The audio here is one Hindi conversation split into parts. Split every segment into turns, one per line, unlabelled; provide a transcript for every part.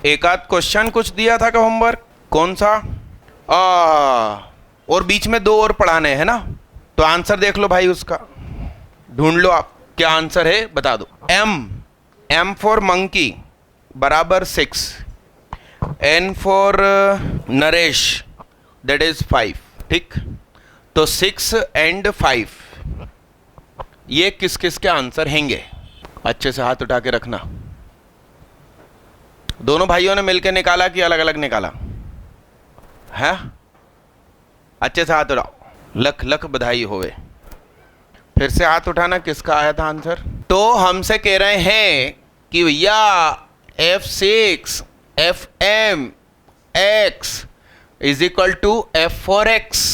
एक आध क्वेश्चन कुछ दिया था क्या होमवर्क? कौन सा? और बीच में 2 और पढ़ाने हैं ना, तो आंसर देख लो भाई, उसका ढूंढ लो आप क्या आंसर है, बता दो। M फॉर मंकी बराबर 6, N for Naresh that is 5, ठीक? तो 6 and 5 ये किस किस के आंसर हैंगे? अच्छे से हाथ उठा के रखना। दोनों भाइयों ने मिलकर निकाला कि अलग अलग निकाला है? अच्छे से हाथ उठाओ, लख लख बधाई होवे। फिर से हाथ उठाना, किसका आया था आंसर? तो हमसे कह रहे हैं कि भैया F6 FM X is equal to F4X।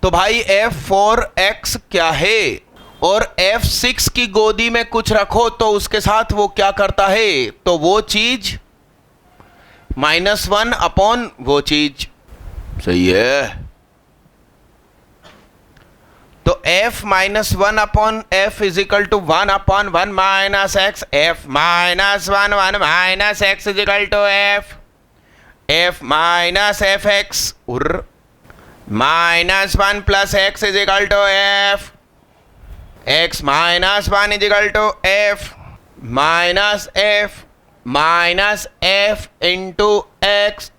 तो भाई F4X क्या है? और F6 की गोदी में कुछ रखो तो उसके साथ वो क्या करता है? तो वो चीज -1 अपॉन वो चीज, सही है। तो F -1 upon F is equal to 1 upon 1 minus x. F -1 1 minus x is equal to F minus FX -1 plus x is equal to F x minus 1 is equal to F minus F into x.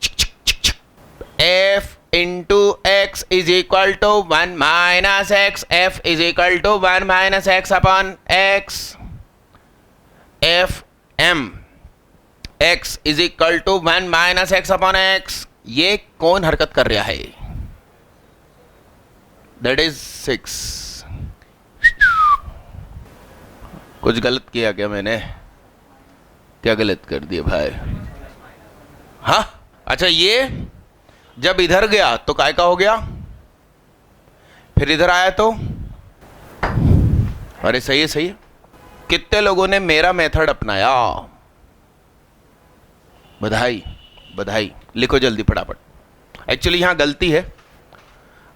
F into x is equal to 1 minus x. F is equal to 1 minus x upon x. F M x is equal to 1 minus x upon x. ये कौन हरकत कर रहा है? That is 6। कुछ गलत किया क्या मैंने? क्या गलत कर दिया भाई? हाँ, अच्छा, ये जब इधर गया तो काय का हो गया, फिर इधर आया तो, अरे सही है सही है। कितने लोगों ने मेरा मेथड अपनाया? बधाई बधाई। लिखो जल्दी फटाफट। एक्चुअली यहां गलती है,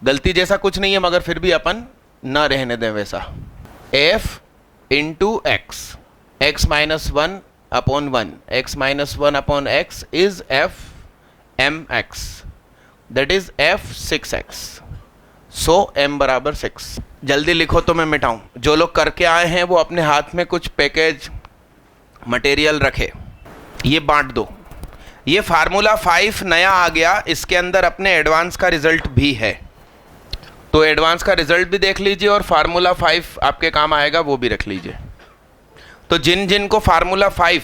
गलती जैसा कुछ नहीं है, मगर फिर भी अपन ना रहने दें वैसा। F into x, x minus 1 upon 1, x minus 1 upon x is F M x, that is F6x। So M बराबर 6। जल्दी लिखो तो मैं मिटाऊं। जो लोग करके आए हैं वो अपने हाथ में कुछ पैकेज मटेरियल रखे, ये बांट दो। ये फार्मूला 5 नया आ गया, इसके अंदर अपने एडवांस का रिजल्ट भी है, तो एडवांस का रिजल्ट भी देख लीजिए और फार्मूला 5 आपके काम आएगा वो भी रख लीजिए। तो जिन जिन को फार्मूला 5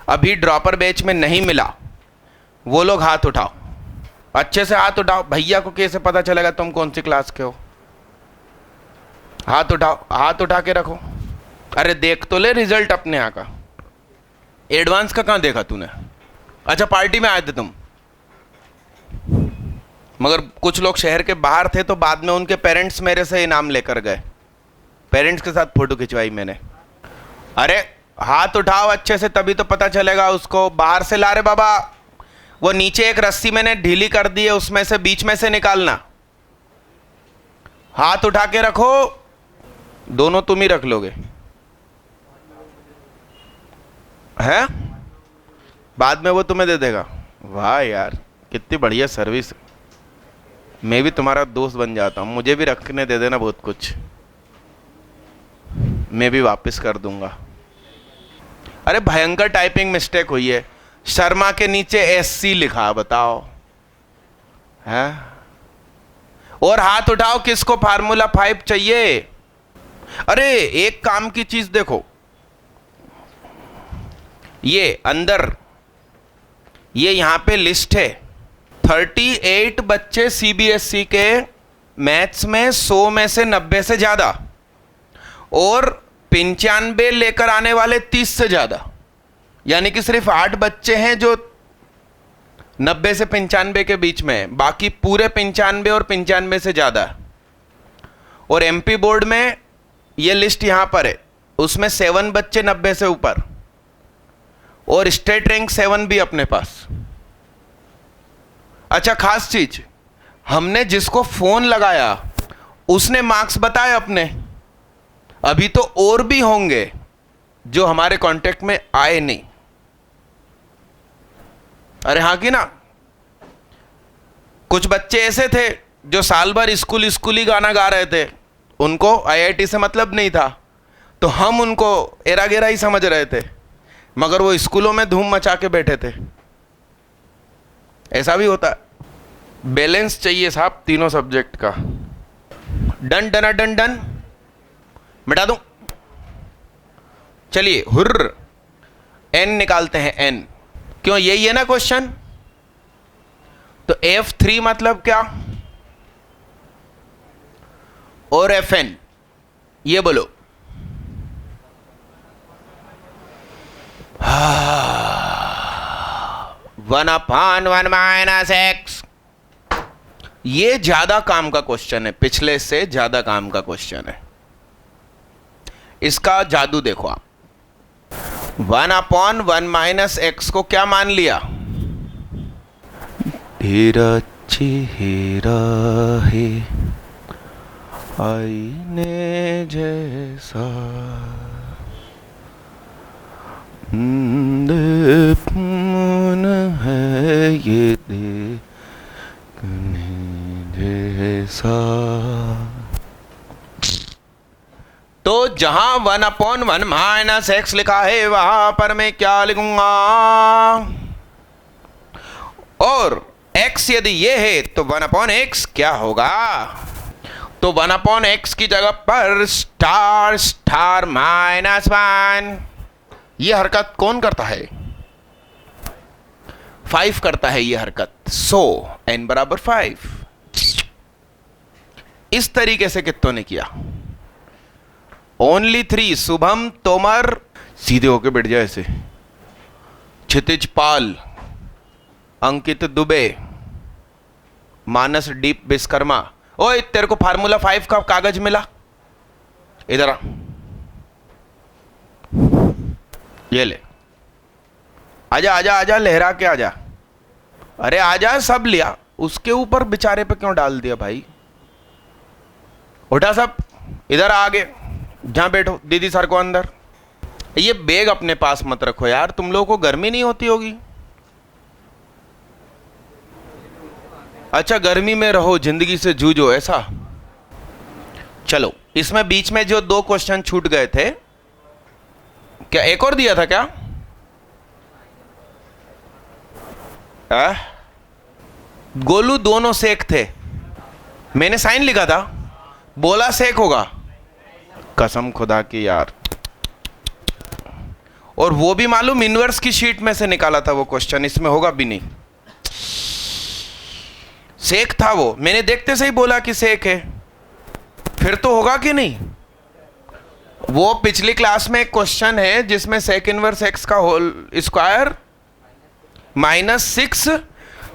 अभी ड्रॉपर बैच में नहीं मिला वो लोग हाथ उठाओ, अच्छे से हाथ उठाओ। भैया को कैसे पता चलेगा तुम कौन सी क्लास के हो? हाथ उठाओ, हाथ उठा के रखो। अरे देख तो ले रिजल्ट अपने यहाँ का। एडवांस का कहाँ देखा तूने? अच्छा, पार्टी में आए थे तुम, मगर कुछ लोग शहर के बाहर थे तो बाद में उनके पेरेंट्स मेरे से इनाम लेकर गए, पेरेंट्स के साथ फोटो खिंचवाई मैंने। अरे हाथ उठाओ अच्छे से, तभी तो पता चलेगा उसको। बाहर से ला रहे बाबा, वो नीचे एक रस्सी मैंने ढीली कर दी है, उसमें से बीच में से निकालना। हाथ उठा के रखो, दोनों तुम ही रख लोगे है, बाद में वो तुम्हें दे देगा। वाह यार, कितनी बढ़िया सर्विस। मैं भी तुम्हारा दोस्त बन जाता हूँ, मुझे भी रखने दे देना बहुत कुछ, मैं भी वापस कर दूंगा। अरे भयंकर टाइपिंग मिस्टेक हुई है, शर्मा के नीचे SC लिखा, बताओ है? और हाथ उठाओ किसको फार्मूला 5 चाहिए। अरे एक काम की चीज देखो, ये अंदर ये यहां पे लिस्ट है, 38 बच्चे CBSE के मैथ्स में 100 में से 90 से ज्यादा, और 95 लेकर आने वाले 30 से ज्यादा, यानी कि सिर्फ 8 बच्चे हैं जो 90 से 95 के बीच में है, बाकी पूरे 95 और 95 से ज्यादा। और MP बोर्ड में ये लिस्ट यहां पर है, उसमें 7 बच्चे 90 से ऊपर, और स्टेट रैंक 7 भी अपने पास। अच्छा, खास चीज, हमने जिसको फोन लगाया उसने मार्क्स बताए अपने। अभी तो और भी होंगे जो हमारे कांटेक्ट में आए नहीं, अरे हाँ कि ना, कुछ बच्चे ऐसे थे जो साल भर स्कूली गाना गा रहे थे, उनको आईआईटी से मतलब नहीं था, तो हम उनको एरा गेरा ही समझ रहे थे, मगर वो स्कूलों में धूम मचा के बैठे थे। ऐसा भी होता है। बैलेंस चाहिए साहब तीनों सब्जेक्ट का। डन डन डन डन, मिटा दूं। चलिए हुर्र, एन निकालते हैं। एन क्यों, यही है ना क्वेश्चन। तो F3 मतलब क्या, और Fn, ये बोलो। 1/1 माइनस x। ये ज्यादा काम का क्वेश्चन है, पिछले से ज्यादा काम का क्वेश्चन है। इसका जादू देखो आप। 1/1 माइनस x को क्या मान लिया, हीरा चेहरा है आईने जैसा, दर्पण है ये देखने जैसा। तो जहां 1/1 माइनस x लिखा है वहां पर मैं क्या लिखूंगा, और x यदि ये है तो 1/x क्या होगा। तो 1/x की जगह पर स्टार स्टार -1। ये हरकत कौन करता है, 5 करता है ये हरकत। सो n बराबर 5। इस तरीके से कितनों ने किया, ओनली 3। शुभम तोमर, सीधे होके बैठ जाए ऐसे। क्षितिज पाल, अंकित दुबे, मानस डीप विश्वकर्मा। ओए तेरे को फार्मूला 5 का कागज मिला, इधर आ, ये ले। आजा आजा आजा, लहरा के आजा। अरे आजा, सब लिया, उसके ऊपर बेचारे पे क्यों डाल दिया भाई। उठा सब, इधर आगे, जहां बैठो। दीदी सर को अंदर। ये बैग अपने पास मत रखो यार, तुम लोगों को गर्मी नहीं होती होगी। अच्छा गर्मी में रहो, जिंदगी से जूझो, ऐसा। चलो इसमें बीच में जो 2 क्वेश्चन छूट गए थे, क्या एक और दिया था क्या, गोलू दोनों सेक थे, मैंने साइन लिखा था, बोला सेक होगा, कसम खुदा की यार। और वो भी मालूम इनवर्स की शीट में से निकाला था वो क्वेश्चन, इसमें होगा भी नहीं। सेक था वो, मैंने देखते से ही बोला कि सेक है, फिर तो होगा कि नहीं। वो पिछली क्लास में एक क्वेश्चन है जिसमें सेक इनवर्स एक्स का whole square -6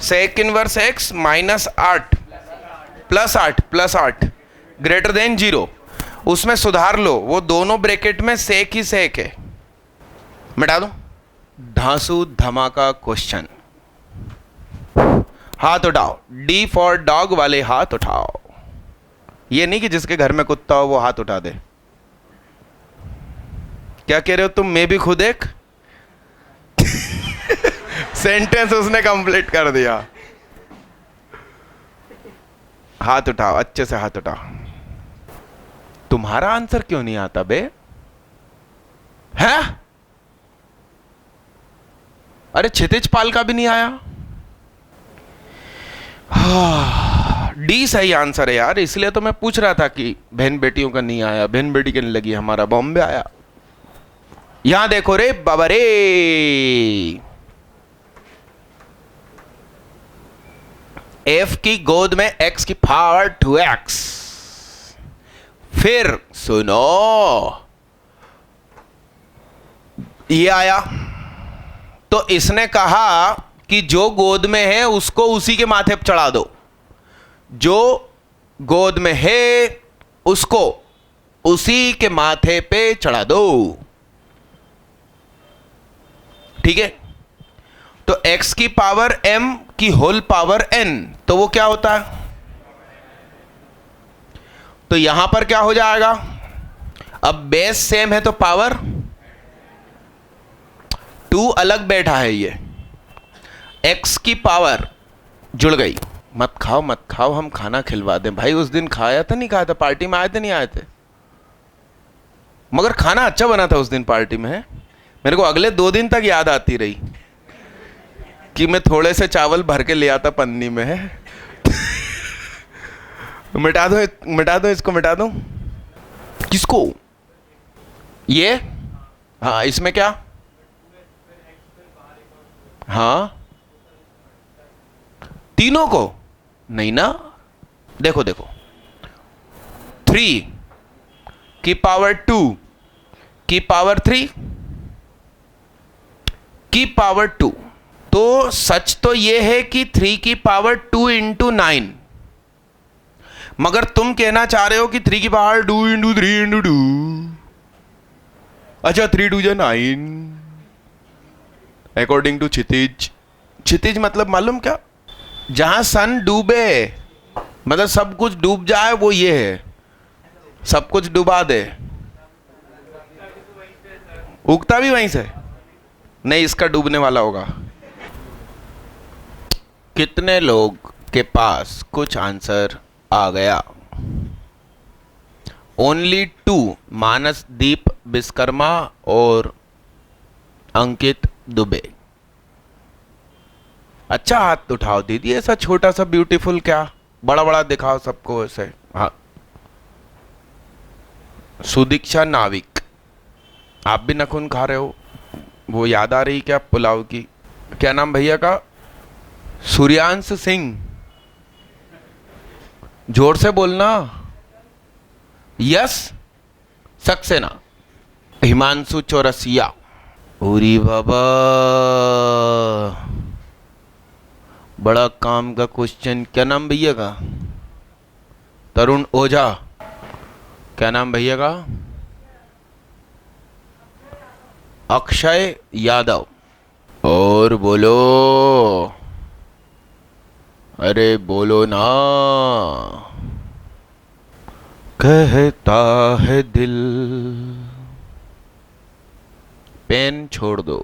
sec inverse x -8 +8 greater than 0, उसमें सुधार लो, वो दोनों ब्रैकेट में सेक ही सेक है। मिटा दो। धांसू धमाका क्वेश्चन। हाथ उठाओ, D फॉर डॉग वाले हाथ उठाओ। ये नहीं कि जिसके घर में कुत्ता हो वो हाथ उठा दे। क्या कह रहे हो तुम, मैं भी खुद एक सेंटेंस उसने कंप्लीट कर दिया। हाथ उठाओ, अच्छे से हाथ उठाओ। तुम्हारा आंसर क्यों नहीं आता बे, है? अरे क्षितिज पाल का भी नहीं आया। डी सही आंसर है यार, इसलिए तो मैं पूछ रहा था कि बहन बेटियों का नहीं आया, बहन बेटी के नहीं लगी, हमारा बॉम्बे आया। यहां देखो रे बाबा रे, f की गोद में x की पावर 2x। फिर सुनो, ये आया तो इसने कहा कि जो गोद में है उसको उसी के माथे पर चढ़ा दो, जो गोद में है उसको उसी के माथे पे चढ़ा दो। ठीक है, तो x की पावर m की होल पावर n, तो वो क्या होता है, तो यहां पर क्या हो जाएगा, अब बेस सेम है तो पावर 2 अलग बैठा है ये, x की पावर जुड़ गई। मत खाओ, हम खाना खिलवा दें भाई। उस दिन खाया था नहीं खाया था, पार्टी में आए थे नहीं आए थे, मगर खाना अच्छा बना था उस दिन पार्टी में है। मेरे को अगले 2 दिन तक याद आती रही कि मैं थोड़े से चावल भर के ले आता पन्नी में है। मिटा दो इसको, मिटा दो। किसको? ये? हाँ, इसमें क्या? हाँ, तीनों को नहीं ना। देखो 3 की पावर 2 की पावर 3 की पावर 2। तो सच तो यह है कि 3 की पावर 2 इंटू 9, मगर तुम कहना चाह रहे हो कि 3 की पावर 2 इंटू 3 इंटू 2। अच्छा, 3 2 9 अकॉर्डिंग टू क्षितिज मतलब मालूम क्या? जहां सन डूबे, मतलब सब कुछ डूब जाए, वो ये है, सब कुछ डुबा दे। उगता भी वहीं से? नहीं, इसका डूबने वाला होगा। कितने लोग के पास कुछ आंसर आ गया? ओनली 2, मानसदीप विश्वकर्मा और अंकित दुबे। अच्छा, हाथ उठाओ दीदी, ऐसा छोटा सा ब्यूटीफुल, क्या बड़ा बड़ा दिखाओ सबको ऐसे। हाँ, सुदीक्षा नाविक, आप भी नखून खा रहे हो? वो याद आ रही क्या पुलाव की? क्या नाम भैया का? सूर्यांश सिंह, जोर से बोलना। यस सक्सेना। हिमांशु चौरसिया। उरी बाबा, बड़ा काम का क्वेश्चन। क्या नाम भैया का? तरुण ओझा। क्या नाम भैया का? अक्षय यादव। और बोलो, अरे बोलो ना। कहता है दिल। पेन छोड़ दो,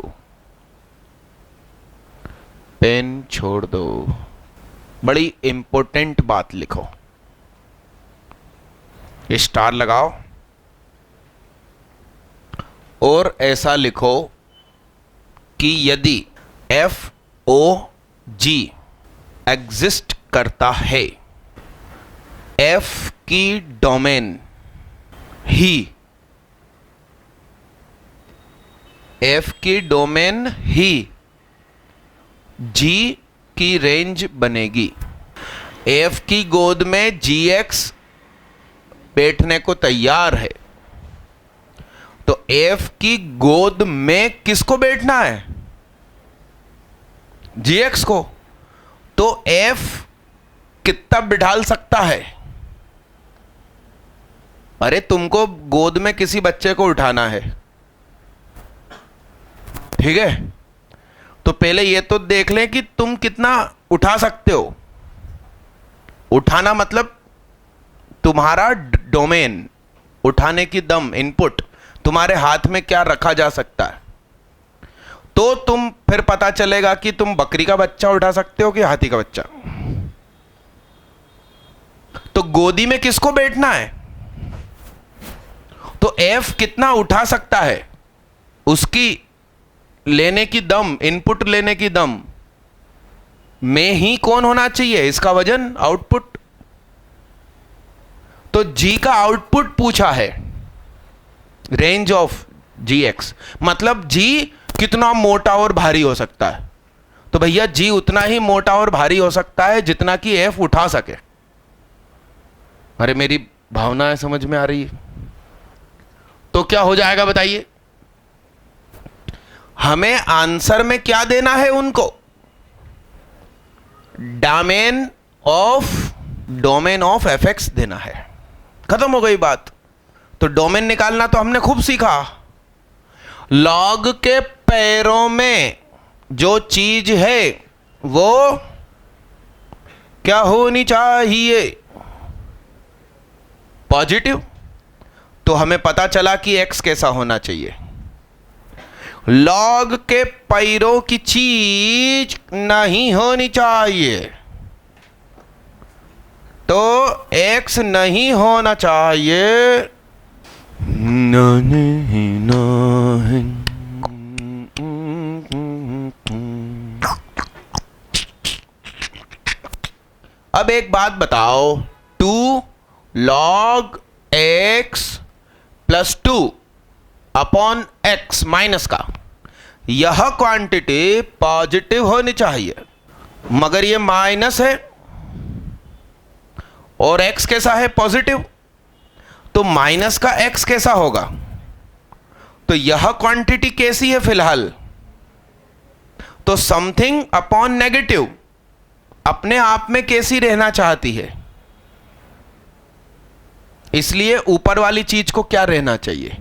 पेन छोड़ दो। बड़ी इंपॉर्टेंट बात लिखो, स्टार लगाओ और ऐसा लिखो कि यदि FOG एग्जिस्ट करता है, F की डोमेन ही, F की डोमेन ही G की रेंज बनेगी। F की गोद में GX बैठने को तैयार है, तो F की गोद में किसको बैठना है? GX को। तो F कितना बिठाल सकता है? अरे तुमको गोद में किसी बच्चे को उठाना है, ठीक है, तो पहले ये तो देख लें कि तुम कितना उठा सकते हो। उठाना मतलब तुम्हारा डोमेन, उठाने की दम, इनपुट, तुम्हारे हाथ में क्या रखा जा सकता है। तो तुम फिर पता चलेगा कि तुम बकरी का बच्चा उठा सकते हो कि हाथी का बच्चा। तो गोदी में किसको बैठना है? तो F कितना उठा सकता है, उसकी लेने की दम, इनपुट लेने की दम में ही कौन होना चाहिए? इसका वजन, आउटपुट। तो G का आउटपुट पूछा है, रेंज ऑफ GX, मतलब G कितना मोटा और भारी हो सकता है। तो भैया G उतना ही मोटा और भारी हो सकता है जितना कि F उठा सके। अरे मेरी भावनाएं समझ में आ रही है? तो क्या हो जाएगा बताइए? हमें आंसर में क्या देना है उनको? डोमेन ऑफ fx देना है। खत्म हो गई बात। तो डोमेन निकालना तो हमने खूब सीखा। लॉग के पैरों में जो चीज है वो क्या होनी चाहिए? पॉजिटिव। तो हमें पता चला कि x कैसा होना चाहिए। लॉग के पैरों की चीज नहीं होनी चाहिए, तो x नहीं होना चाहिए। अब एक बात बताओ, 2 log x plus 2 upon x minus का, यह क्वांटिटी पॉजिटिव होनी चाहिए, मगर ये माइनस है और x कैसा है? पॉजिटिव। तो माइनस का x कैसा होगा? तो यह क्वांटिटी कैसी है फिलहाल? तो समथिंग अपॉन नेगेटिव अपने आप में कैसी रहना चाहती है, इसलिए ऊपर वाली चीज को क्या रहना चाहिए?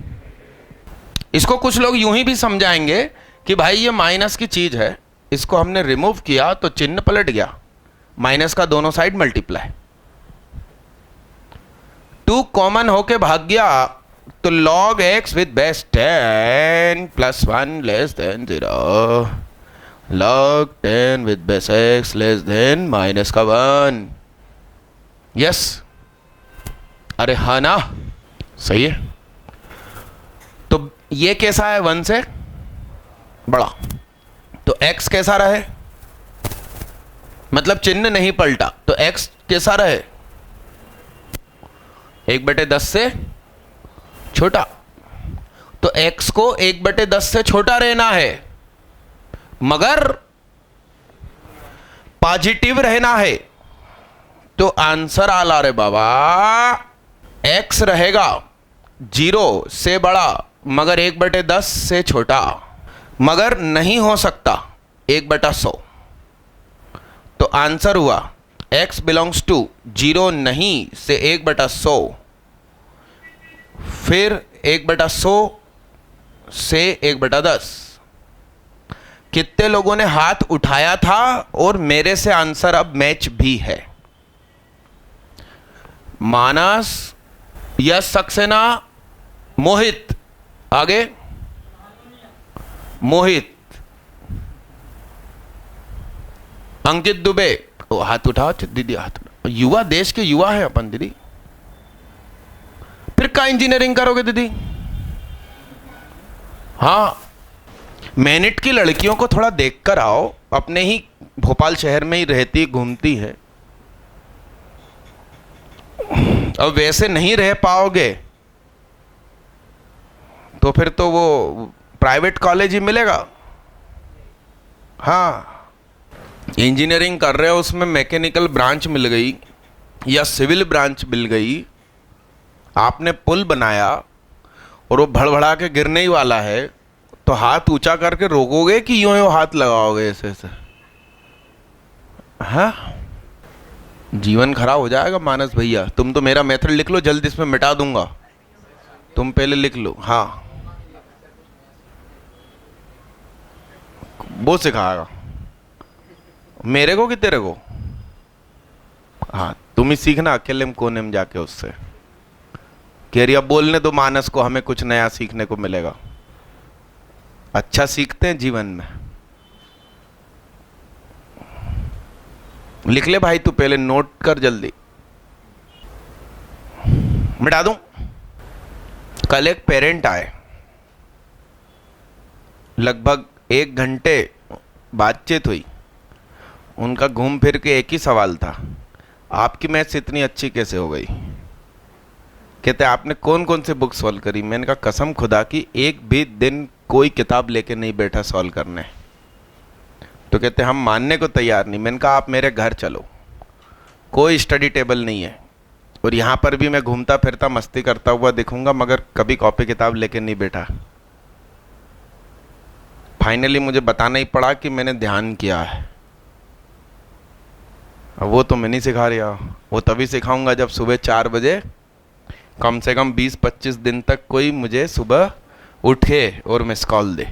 इसको कुछ लोग यूं ही भी समझाएंगे कि भाई ये माइनस की चीज है, इसको हमने रिमूव किया तो चिन्ह पलट गया, माइनस का दोनों साइड मल्टीप्लाई। 2 कॉमन होके भाग गया तो log x with base 10 plus 1 less than 0, log 10 with base x less than minus का 1। यस, अरे हाँ ना, सही है। तो ये कैसा है? 1 से बड़ा, तो x कैसा रहे? मतलब चिन्ह नहीं पलटा, तो x कैसा रहे? 1/10 से छोटा। तो x को 1/10 से छोटा रहना है, मगर पॉजिटिव रहना है। तो आंसर आला रे बाबा, x रहेगा 0 से बड़ा मगर 1/10 से छोटा, मगर नहीं हो सकता 1/100। तो आंसर हुआ x बिलोंग्स टू 0 नहीं से 1/100, फिर 1/100 से 1/10। कितने लोगों ने हाथ उठाया था और मेरे से आंसर अब मैच भी है? मानस, यश सक्सेना, मोहित, आगे मोहित, अंकित दुबे, हाथ उठाओ दीदी, हाथ उठाओ। युवा, देश के युवा है अपन दीदी। फिर क्या इंजीनियरिंग करोगे दीदी? हाँ, मैनिट की लड़कियों को थोड़ा देखकर आओ, अपने ही भोपाल शहर में ही रहती घूमती है। अब वैसे नहीं रह पाओगे तो फिर तो वो प्राइवेट कॉलेज ही मिलेगा। हाँ, इंजीनियरिंग कर रहे हो, उसमें मैकेनिकल ब्रांच मिल गई या सिविल ब्रांच मिल गई, आपने पुल बनाया और वो भड़भड़ा के गिरने ही वाला है, तो हाथ ऊंचा करके रोकोगे कि यूं यूं हाथ लगाओगे ऐसे ऐसे? हाँ, जीवन खराब हो जाएगा। मानस भैया, तुम तो मेरा मेथड लिख लो, जल्दी इसमें मिटा दूंगा, तुम पहले लिख लो। हाँ, वो सिखाएगा मेरे को कि तेरे को? हाँ, तुम ही सीखना अकेले में कोने में जाके उससे। कह रही अब बोलने दो मानस को, हमें कुछ नया सीखने को मिलेगा। अच्छा सीखते हैं जीवन में। लिख ले भाई, तू पहले नोट कर, जल्दी मिटा दूं। कल एक पेरेंट आए, लगभग 1 घंटे बातचीत हुई। उनका घूम फिर के एक ही सवाल था, आपकी मैथ्स इतनी अच्छी कैसे हो गई? कहते आपने कौन कौन से बुक सॉल्व करी? मैंने कहा कसम खुदा की एक भी दिन कोई किताब लेके नहीं बैठा सॉल्व करने। तो कहते हम मानने को तैयार नहीं। मैंने कहा आप मेरे घर चलो, कोई स्टडी टेबल नहीं है और यहाँ पर भी मैं घूमता फिरता मस्ती करता हुआ दिखूंगा, मगर कभी कॉपी किताब लेके नहीं बैठा। फाइनली मुझे बताना ही पड़ा कि मैंने ध्यान किया है। अब वो तो मैं नहीं सिखा रहा, वो तभी सिखाऊंगा जब सुबह 4 बजे कम से कम 20-25 दिन तक कोई मुझे सुबह उठे और मिस कॉल दे।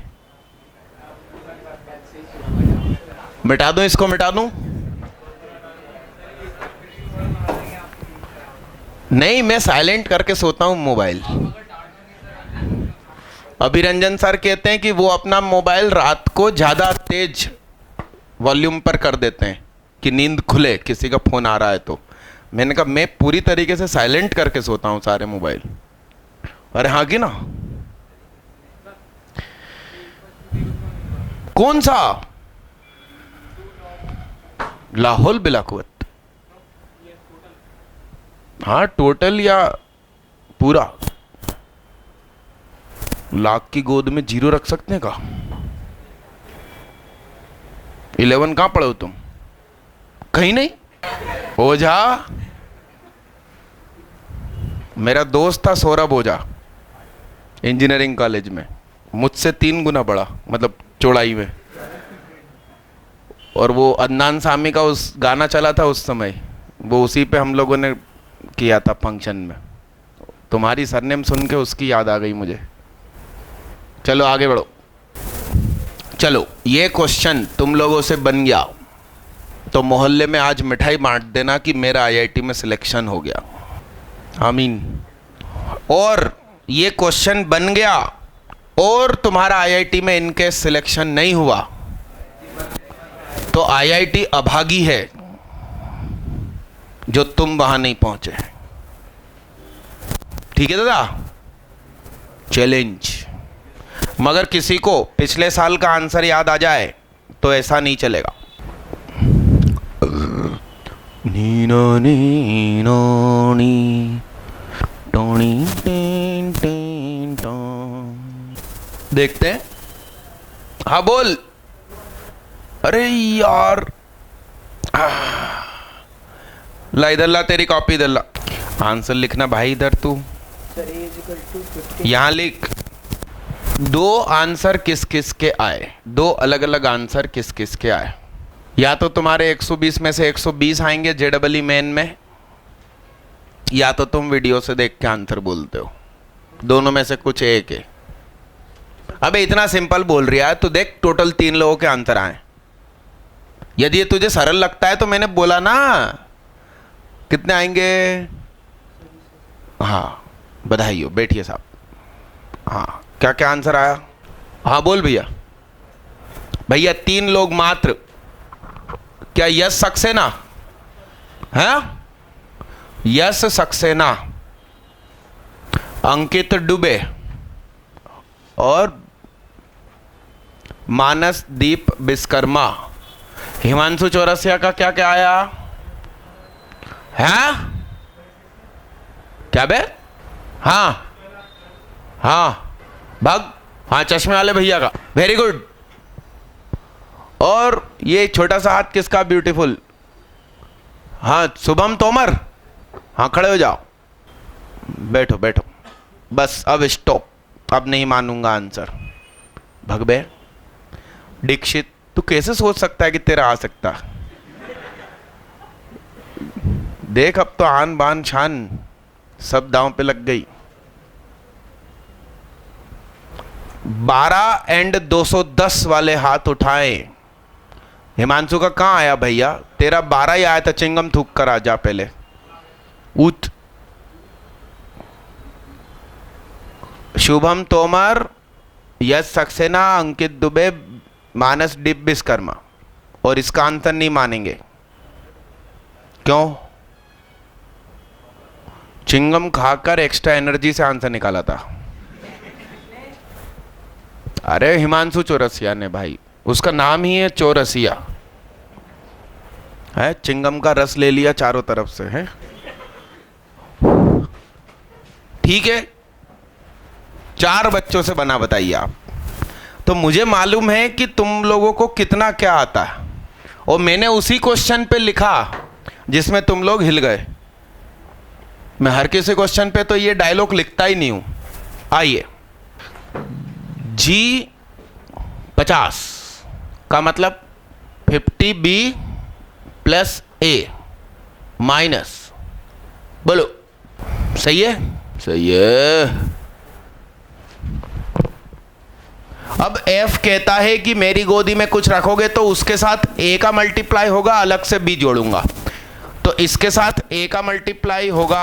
मिटा दूं इसको, मिटा दूं? नहीं, मैं साइलेंट करके सोता हूं मोबाइल। अभिरंजन सर कहते हैं कि वो अपना मोबाइल रात को ज़्यादा तेज वॉल्यूम पर कर देते हैं कि नींद खुले, किसी का फ़ोन आ रहा है तो। मैंने कहा मैं पूरी तरीके से साइलेंट करके सोता हूँ सारे मोबाइल। अरे हाँ कि ना? कौन सा? लाहौल बिलाकुवत? हाँ, टोटल या पूरा? लाख की गोद में जीरो रख सकते हैं का? 11 कहां पढ़े हो तुम? कहीं नहीं? ओझा, मेरा दोस्त था सौरभ ओझा, इंजीनियरिंग कॉलेज में, मुझसे 3 गुना बड़ा, मतलब चौड़ाई में। और वो अदनान सामी का उस गाना चला था उस समय, वो उसी पे हम लोगों ने किया था फंक्शन में। तुम्हारी सरनेम सुन के उसकी याद आ गई मुझे। चलो आगे बढ़ो। चलो, ये क्वेश्चन तुम लोगों से बन गया तो मोहल्ले में आज मिठाई बांट देना कि मेरा आईआईटी में सिलेक्शन हो गया। आमीन। और ये क्वेश्चन बन गया और तुम्हारा आईआईटी में इनके सिलेक्शन नहीं हुआ तो आईआईटी अभागी है जो तुम वहां नहीं पहुंचे। ठीक है दादा? चैलेंज। मगर किसी को पिछले साल का आंसर याद आ जाए तो ऐसा नहीं चलेगा। नीनो नीनो नी टोनी टेन टेन टोन। देखते हैं। हाँ बोल। अरे यार, ला इधर ला, तेरी कॉपी इधर ला। आंसर लिखना भाई इधर तू। यहां लिख। 2 आंसर किस किस के आए, 2 अलग अलग आंसर किस किस के आए। या तो तुम्हारे 120 में से 120 आएंगे जेडबलई मेन में, या तो तुम वीडियो से देख के आंसर बोलते हो। दोनों में से कुछ एक है। अबे इतना सिंपल बोल रही है तो देख, टोटल 3 लोगों के आंसर आए। यदि ये तुझे सरल लगता है तो मैंने बोला ना, कितने आएंगे? हाँ, बधाई हो, बैठिए साहब। हाँ, क्या क्या आंसर आया? हाँ बोल भैया। भैया 3 लोग मात्र। क्या यश सक्सेना है? यश सक्सेना, अंकित दुबे और मानसदीप विश्वकर्मा। हिमांशु चौरसिया का क्या क्या आया है? क्या बे? हाँ हाँ भाग। हाँ, चश्मे वाले भैया का। Very good. और ये छोटा सा हाथ किसका? ब्यूटीफुल। हाँ, शुभम तोमर। हाँ, खड़े हो जाओ, बैठो बैठो। बस अब स्टॉप, अब नहीं मानूंगा आंसर। भगबे। दीक्षित, तू कैसे सोच सकता है कि तेरा आ सकता? देख, अब तो आन बान शान सब दांव पे लग गई। 12 एंड 210 वाले हाथ उठाए। हिमांशु का कहां आया भैया? तेरा 12 ही आया था। चिंगम थूक कर आ जा पहले। उठ। शुभम तोमर, यश सक्सेना, अंकित दुबे, मानसदीप विश्वकर्मा। और इसका आंसर नहीं मानेंगे। क्यों? चिंगम खाकर एक्स्ट्रा एनर्जी से आंसर निकाला था। अरे हिमांशु चौरसिया ने भाई, उसका नाम ही है चौरसिया है। चिंगम का रस ले लिया चारों तरफ से है। ठीक है, 4 बच्चों से बना, बताइए आप। तो मुझे मालूम है कि तुम लोगों को कितना क्या आता है, और मैंने उसी क्वेश्चन पे लिखा जिसमें तुम लोग हिल गए। मैं हर किसी क्वेश्चन पे तो ये डायलॉग लिखता ही नहीं हूं। आइए, G50 का मतलब 50B प्लस A माइनस, बोलो सही है? सही है। अब F कहता है कि मेरी गोदी में कुछ रखोगे तो उसके साथ A का मल्टीप्लाई होगा, अलग से B जोड़ूंगा। तो इसके साथ A का मल्टीप्लाई होगा,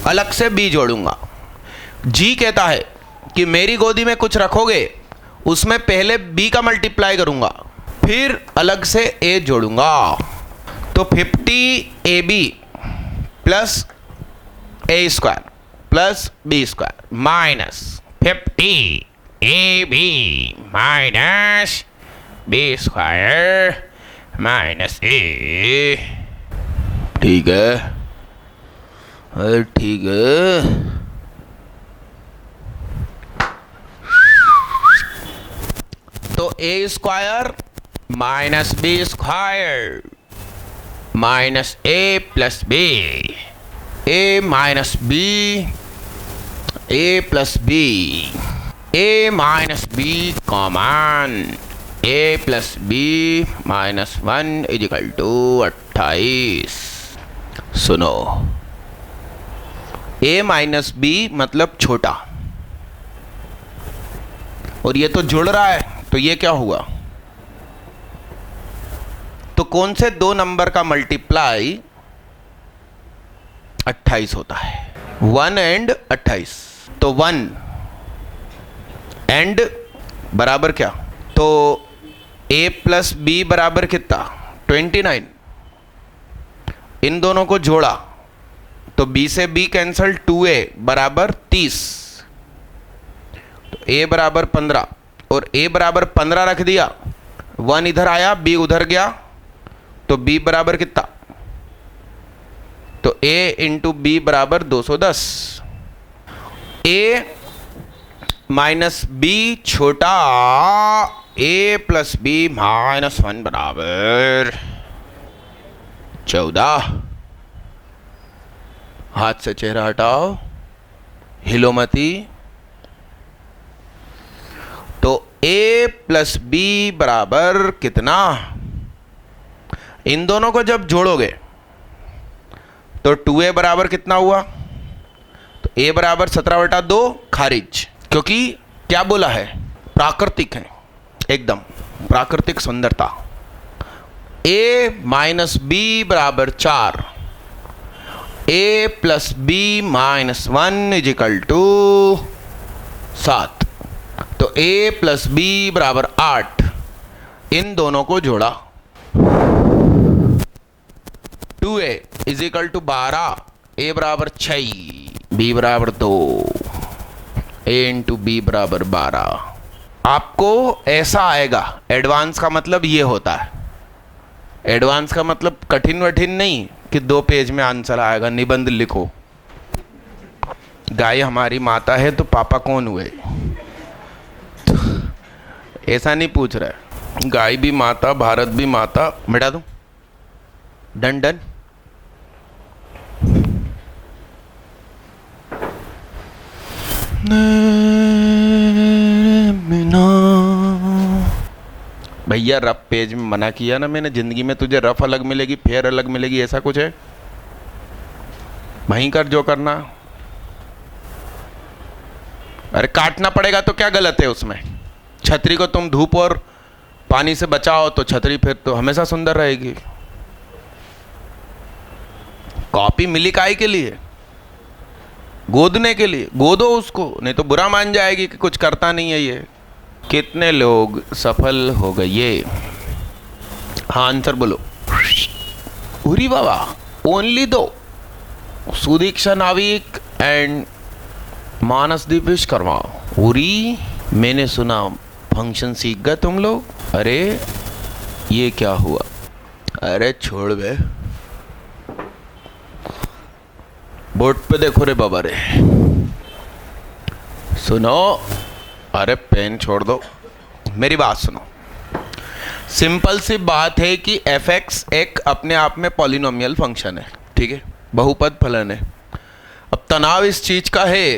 अलग से B जोड़ूंगा। जी कहता है कि मेरी गोदी में कुछ रखोगे, उसमें पहले b का मल्टीप्लाई करूंगा, फिर अलग से a जोड़ूंगा। तो 50ab plus a square plus b square minus 50ab minus b square minus a। ठीक है, अरे ठीक है। तो a square minus b square minus a plus b, a minus b, a plus b, a minus b common, a plus b minus 1 is equal to 28। सुनो, a माइनस b मतलब छोटा, और ये तो जुड़ रहा है, तो ये क्या हुआ? तो कौन से दो नंबर का मल्टीप्लाई 28 होता है? 1 एंड 28। तो 1 एंड बराबर क्या? तो a प्लस b बराबर कितना? 29। इन दोनों को जोड़ा तो b से b कैंसल, 2a बराबर 30, तो a बराबर 15, और a बराबर 15 रख दिया, 1 इधर आया, b उधर गया, तो b बराबर कितना? तो a इंटू b बराबर 210। a माइनस b छोटा, a प्लस b माइनस 1 बराबर 14। हाथ से चेहरा हटाओ, हिलो मती। तो a प्लस b बराबर कितना? इन दोनों को जब जोड़ोगे तो 2a बराबर कितना हुआ? तो a बराबर 17/2 खारिज, क्योंकि क्या बोला है? प्राकृतिक है, एकदम प्राकृतिक सुंदरता। a माइनस b बराबर 4, a plus b minus 1 is equal to 7, तो a प्लस b बराबर 8। इन दोनों को जोड़ा, 2a is equal to 12, a बराबर 6, b बराबर 2, a इंटू बी बराबर 12। आपको ऐसा आएगा। एडवांस का मतलब ये होता है, एडवांस का मतलब कठिन वठिन नहीं कि 2 पेज में आंसर आएगा, निबंध लिखो। गाय हमारी माता है तो पापा कौन हुए, ऐसा नहीं पूछ रहा है। गाय भी माता, भारत भी माता। मिटा दूं? Done done. भैया रफ पेज में मना किया ना मैंने, जिंदगी में तुझे रफ अलग मिलेगी, फेयर अलग मिलेगी, ऐसा कुछ है? वहीं कर जो करना। अरे काटना पड़ेगा तो क्या गलत है उसमें? छतरी को तुम धूप और पानी से बचाओ तो छतरी फिर तो हमेशा सुंदर रहेगी। कॉपी मिली काहे के लिए? गोदने के लिए। गोदो उसको, नहीं तो बुरा मान जाएगी कि कुछ करता नहीं है ये। कितने लोग सफल हो गए ये? हाँ आंसर बोलो। उरी बाबा, ओनली 2, सुदीक्षा नाविक एंड मानसदीप विश्वकर्मा। उरी, मैंने सुना फंक्शन सीख गए तुम लोग। अरे ये क्या हुआ? अरे छोड़ बे, बोर्ड पे देखो रे बाबा रे। सुनो, अरे पेन छोड़ दो, मेरी बात सुनो। सिंपल सी बात है कि f(x) एक अपने आप में पॉलिनोमियल फंक्शन है, ठीक है, बहुपद फलन है। अब तनाव इस चीज का है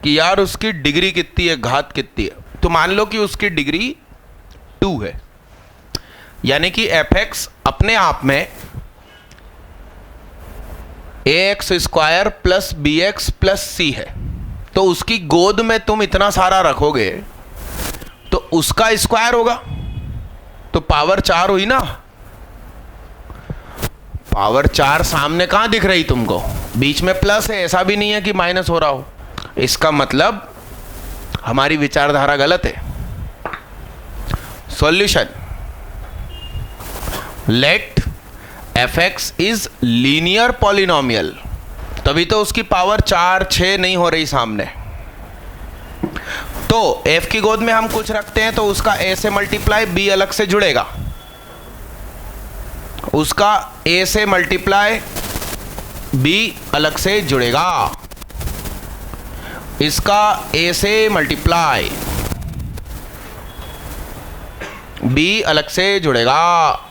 कि यार उसकी डिग्री कितनी है, घात कितनी है। तो मान लो कि उसकी डिग्री 2 है, यानी कि f(x) अपने आप में ax² plus bx plus c है। तो उसकी गोद में तुम इतना सारा रखोगे तो उसका स्क्वायर होगा, तो पावर 4 हुई ना। पावर 4 सामने कहां दिख रही तुमको? बीच में प्लस है, ऐसा भी नहीं है कि माइनस हो रहा हो। इसका मतलब हमारी विचारधारा गलत है। Solution, let fx is linear polynomial, तभी तो उसकी पावर 4 6 नहीं हो रही सामने। तो f की गोद में हम कुछ रखते हैं तो उसका a से मल्टीप्लाई b अलग से जुड़ेगा, उसका a से मल्टीप्लाई b अलग से जुड़ेगा, इसका a से मल्टीप्लाई b अलग से जुड़ेगा।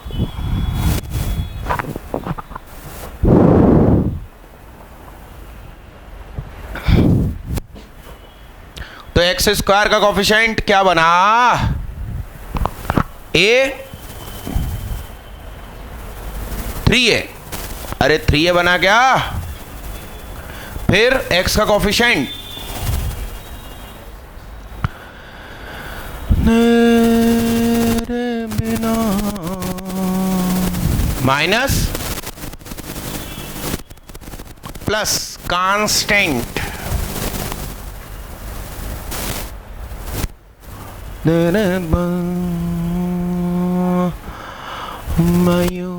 तो एक्स स्क्वायर का कोफिशिएंट क्या बना? a 3a, अरे 3a बना क्या? फिर x का कोफिशिएंट बिना माइनस प्लस कांस्टेंट मयो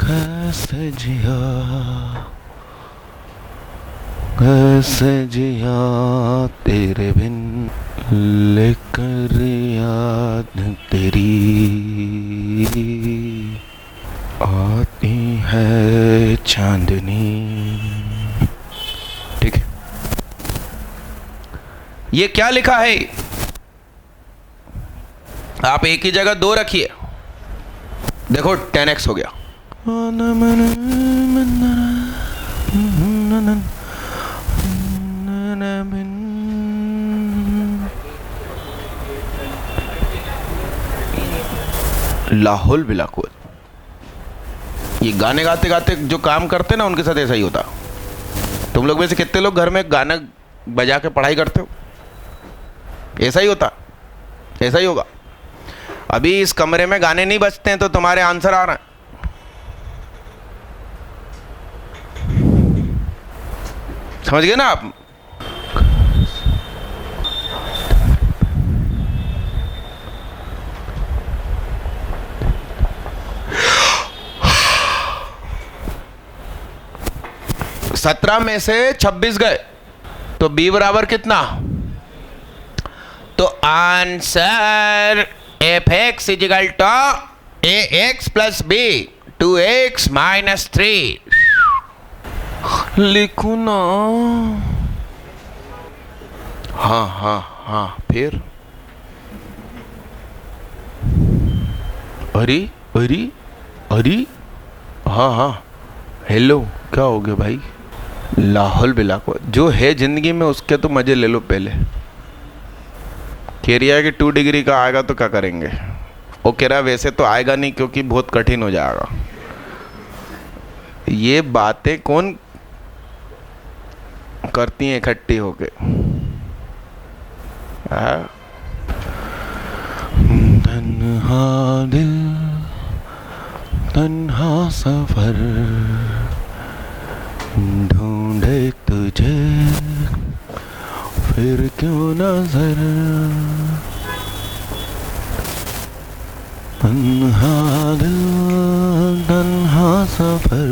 कैसे जिया तेरे बिन, लेकर याद तेरी आती है चांदनी। ठीक है, ये क्या लिखा है? आप एक ही जगह 2 रखिए, देखो 10x हो गया। लाहौल बिलाकुल, ये गाने गाते गाते जो काम करते ना उनके साथ ऐसा ही होता। तुम लोग में से कितने लोग घर में गाना बजा के पढ़ाई करते हो? ऐसा ही होता, ऐसा ही होगा। अभी इस कमरे में गाने नहीं बजते हैं तो तुम्हारे आंसर आ रहे हैं। समझ गए ना आप? सत्रह में से 26 गए तो b बराबर कितना? तो answer fx is equal to ax plus b 2x minus 3 लिखू ना। हाँ हाँ हाँ, फिर अरे अरे अरे, हाँ हाँ, हेलो, क्या हो गया भाई? लाहौल बिलाकुल, जो है जिंदगी में उसके तो मजे ले लो पहले। कह रही है कि 2 डिग्री का आएगा तो क्या करेंगे? वो कह रहा है वैसे तो आएगा नहीं क्योंकि बहुत कठिन हो जाएगा। ये बातें कौन करती हैं इकट्ठी होके? तन्हा दिल तन्हा सफर ढूंढे तुझे फिर क्यों नजर, तन्हा दिल तन्हा सफर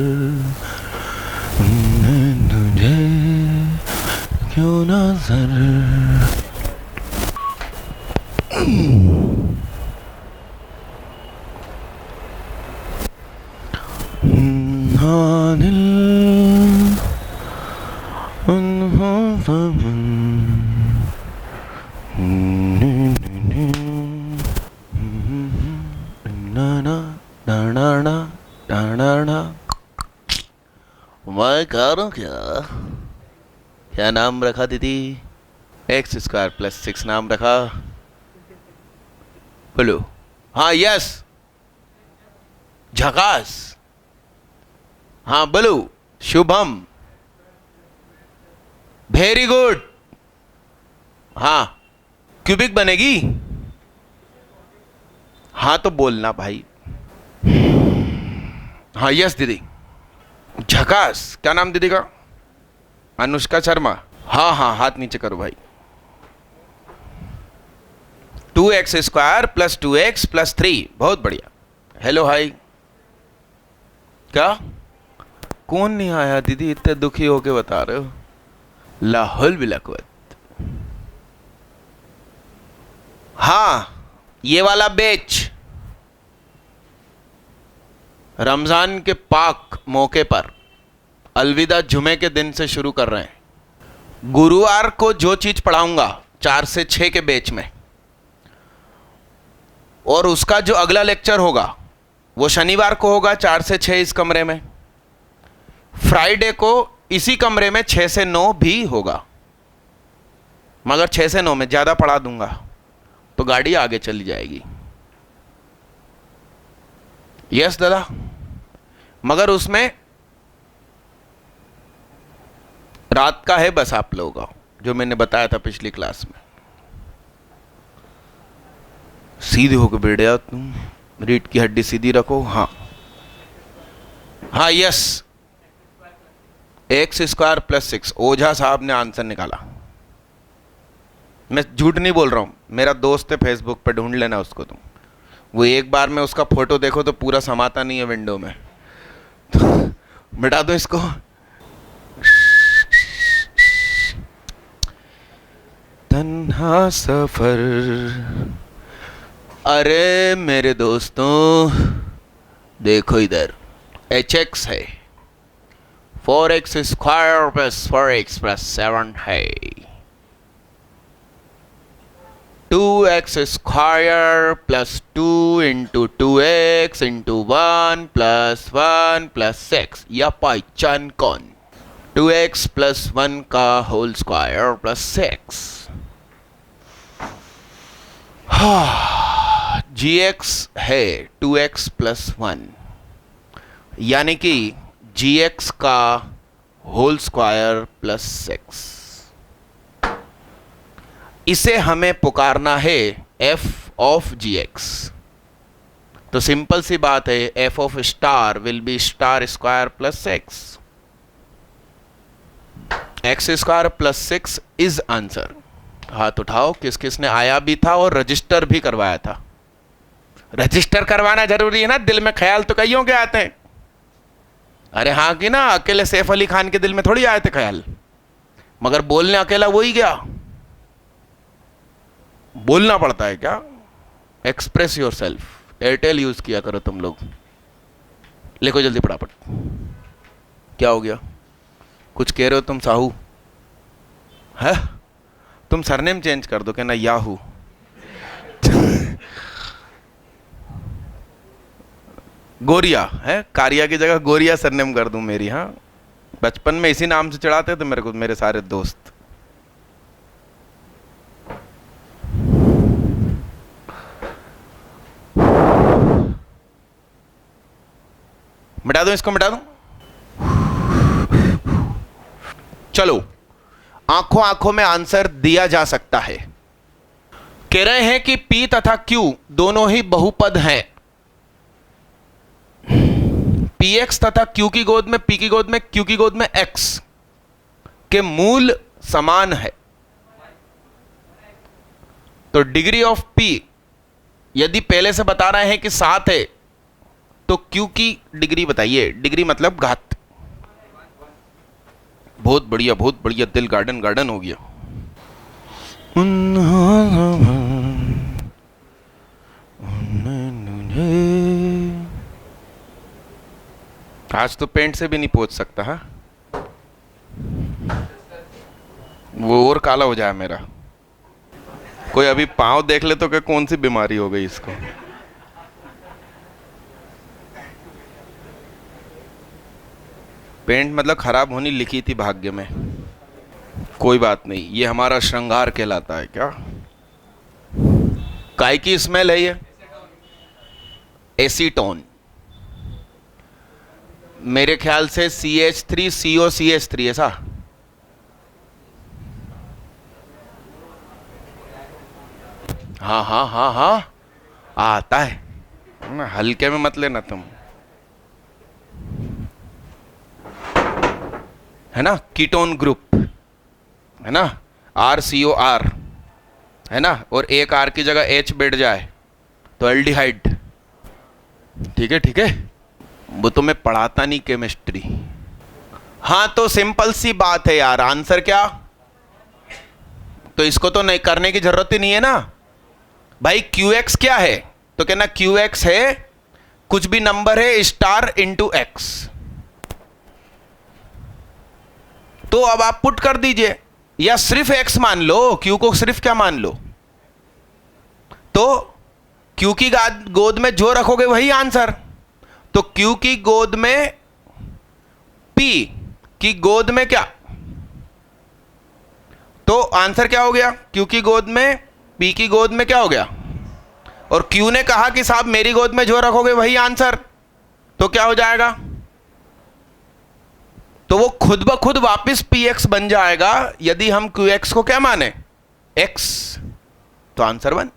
तुझे क्यों नजर। दिल मैं कह रहा हूँ क्या नाम रखा दीदी? एक्स स्क्वायर प्लस 6 नाम रखा। बोलो। हाँ, यस, झकास। हाँ बोलो, शुभम, वेरी गुड। हाँ, क्यूबिक बनेगी? हाँ तो बोलना भाई। हाँ यस दीदी, झकास। क्या नाम दीदी का? अनुष्का शर्मा, हाँ हाँ हाथ नीचे करो भाई। 2x² + 2x + 3, बहुत बढ़िया। हेलो हाय, क्या कौन नहीं आया दीदी, इतने दुखी होके बता रहे हो? लाहौल बिलाकुवत। हाँ ये वाला बैच रमजान के पाक मौके पर अलविदा जुमे के दिन से शुरू कर रहे हैं। गुरुवार को जो चीज पढ़ाऊंगा 4 से 6 के बैच में, और उसका जो अगला लेक्चर होगा वो शनिवार को होगा 4 से 6 इस कमरे में। फ्राइडे को इसी कमरे में 6 से 9 भी होगा, मगर 6 से 9 में ज़्यादा पढ़ा दूंगा तो गाड़ी आगे चली जाएगी। यस दादा, मगर उसमें रात का है बस आप लोगों का, जो मैंने बताया था पिछली क्लास में। सीधे होकर बैठ जाओ तुम, रीढ़ की हड्डी सीधी रखो। हाँ हाँ यस, x² + 6। ओझा साहब ने आंसर निकाला, मैं झूठ नहीं बोल रहा हूं, मेरा दोस्त है फेसबुक पे, ढूंढ लेना उसको तुम। वो एक बार में उसका फोटो देखो तो पूरा समाता नहीं है विंडो में, तो मिटा दो इसको। तन्हा सफर। अरे मेरे दोस्तों देखो इधर, hx है, 4x² + 4x + 7 है, 2x² + 2 × 2x × 1 + 1 + 6, या पहचान कौन? 2x + 1 का होल स्क्वायर + 6। gx है 2x + 1, यानी कि gx का होल स्क्वायर + 6। इसे हमें पुकारना है f of gx। तो सिंपल सी बात है, f of star will be star² + 6। x² + 6 is answer. हाथ उठाओ किस किस ने आया भी था और रजिस्टर भी करवाया था। रजिस्टर करवाना जरूरी है ना, दिल में ख्याल तो कईयों के आते हैं। अरे हाँ कि ना, अकेले सैफ अली खान के दिल में थोड़ी आए थे ख्याल, मगर बोलने अकेला वही गया, बोलना पड़ता है क्या? Express your self. Airtel use किया करो तुम लोग। लिखो जल्दी फटाफट। क्या हो गया, कुछ कह रहे हो तुम साहू? है तुम सरनेम चेंज कर दो क्या ना, याहू। गोरिया है, कारिया की जगह गोरिया सरनेम कर दूं मेरी। हाँ बचपन में इसी नाम से चढ़ाते थे मेरे को मेरे सारे दोस्त। मिटा दूं इसको, मिटा दूं? चलो, आंखों आंखों में आंसर दिया जा सकता है। कह रहे हैं कि P तथा Q दोनों ही बहुपद हैं। px तथा q की गोद में, p की गोद में, q की गोद में x के मूल समान है। तो डिग्री ऑफ p यदि पहले से बता रहे हैं कि 7 है, तो q की डिग्री बताइए। डिग्री मतलब घात। बहुत बढ़िया, बहुत बढ़िया, दिल गार्डन गार्डन हो गया। आज तो पेंट से भी नहीं पहुंच सकता। हा? वो और काला हो जाए मेरा। कोई अभी पांव देख ले तो क्या कौन सी बीमारी हो गई इसको। पेंट मतलब खराब होनी लिखी थी भाग्य में। कोई बात नहीं, ये हमारा श्रृंगार कहलाता है। क्या काय की स्मेल है ये? एसीटोन। मेरे ख्याल से CH3COCH3 ऐसा। हाँ हाँ हाँ हाँ आता है, हल्के में मत लेना तुम। है ना, कीटोन ग्रुप, है ना, RCOR, है ना, और एक R की जगह H बैठ जाए तो एल्डिहाइड। ठीक है, ठीक है, वो तो मैं पढ़ाता नहीं केमिस्ट्री। हाँ, तो सिंपल सी बात है यार, आंसर क्या, तो इसको तो नहीं करने की जरूरत ही नहीं है ना भाई। QX क्या है, तो कहना QX है कुछ भी नंबर है स्टार इंटू एक्स। तो अब आप पुट कर दीजिए, या सिर्फ X मान लो, Q को सिर्फ क्या मान लो, तो Q की गोद में जो रखोगे वही आंसर। तो Q की गोद में P की गोद में क्या, तो आंसर क्या हो गया, Q की गोद में P की गोद में क्या हो गया, और Q ने कहा कि साहब मेरी गोद में जो रखोगे वही आंसर, तो क्या हो जाएगा, तो वो खुद ब खुद वापस PX बन जाएगा यदि हम QX को क्या माने, X, तो आंसर 1।